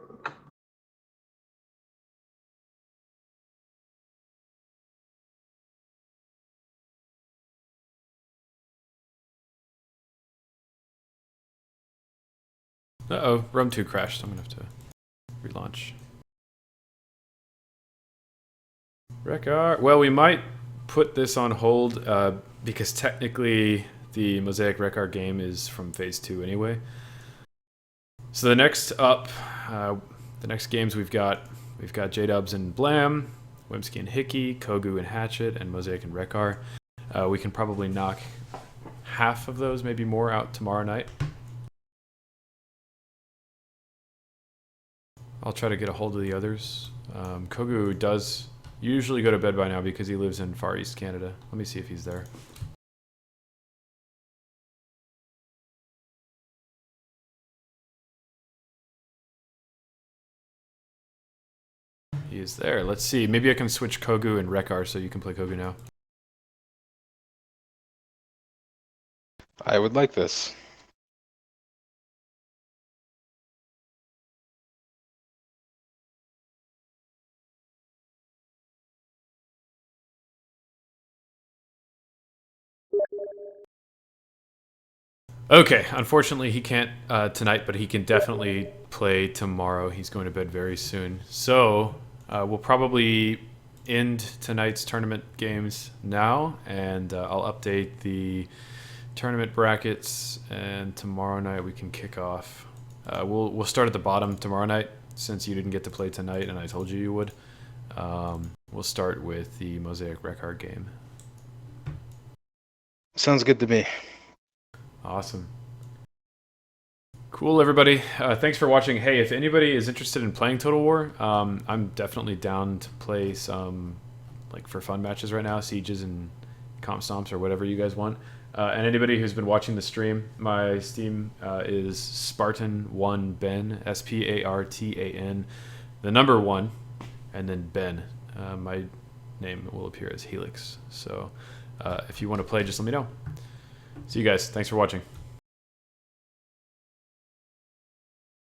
Uh-oh, Rum 2 crashed. I'm gonna have to relaunch. Rekar. Well, we might put this on hold because technically the Mosaic Rekar game is from Phase 2 anyway. So the next up, the next games we've got J-Dubs and Blam, Whimsky and Hickey, Kogu and Hatchet, and Mosaic and Rekar. We can probably knock half of those, maybe more, out tomorrow night. I'll try to get a hold of the others. Kogu does usually go to bed by now because he lives in Far East Canada. Let me see if he's there. He is there. Let's see. Maybe I can switch Kogu and Rekar so you can play Kogu now. I would like this. Okay, unfortunately he can't tonight, but he can definitely play tomorrow. He's going to bed very soon. So we'll probably end tonight's tournament games now, and I'll update the tournament brackets, and tomorrow night we can kick off. We'll start at the bottom tomorrow night, since you didn't get to play tonight and I told you you would. We'll start with the Mosaic Rekar game. Sounds good to me. Awesome. Cool, everybody. Thanks for watching. Hey, if anybody is interested in playing Total War, I'm definitely down to play some, like, for fun matches right now, sieges and comp stomps or whatever you guys want. And anybody who's been watching the stream, my Steam is Spartan1Ben, Spartan, the number 1, and then Ben. My name will appear as Helix. So if you want to play, just let me know. See you guys. Thanks for watching.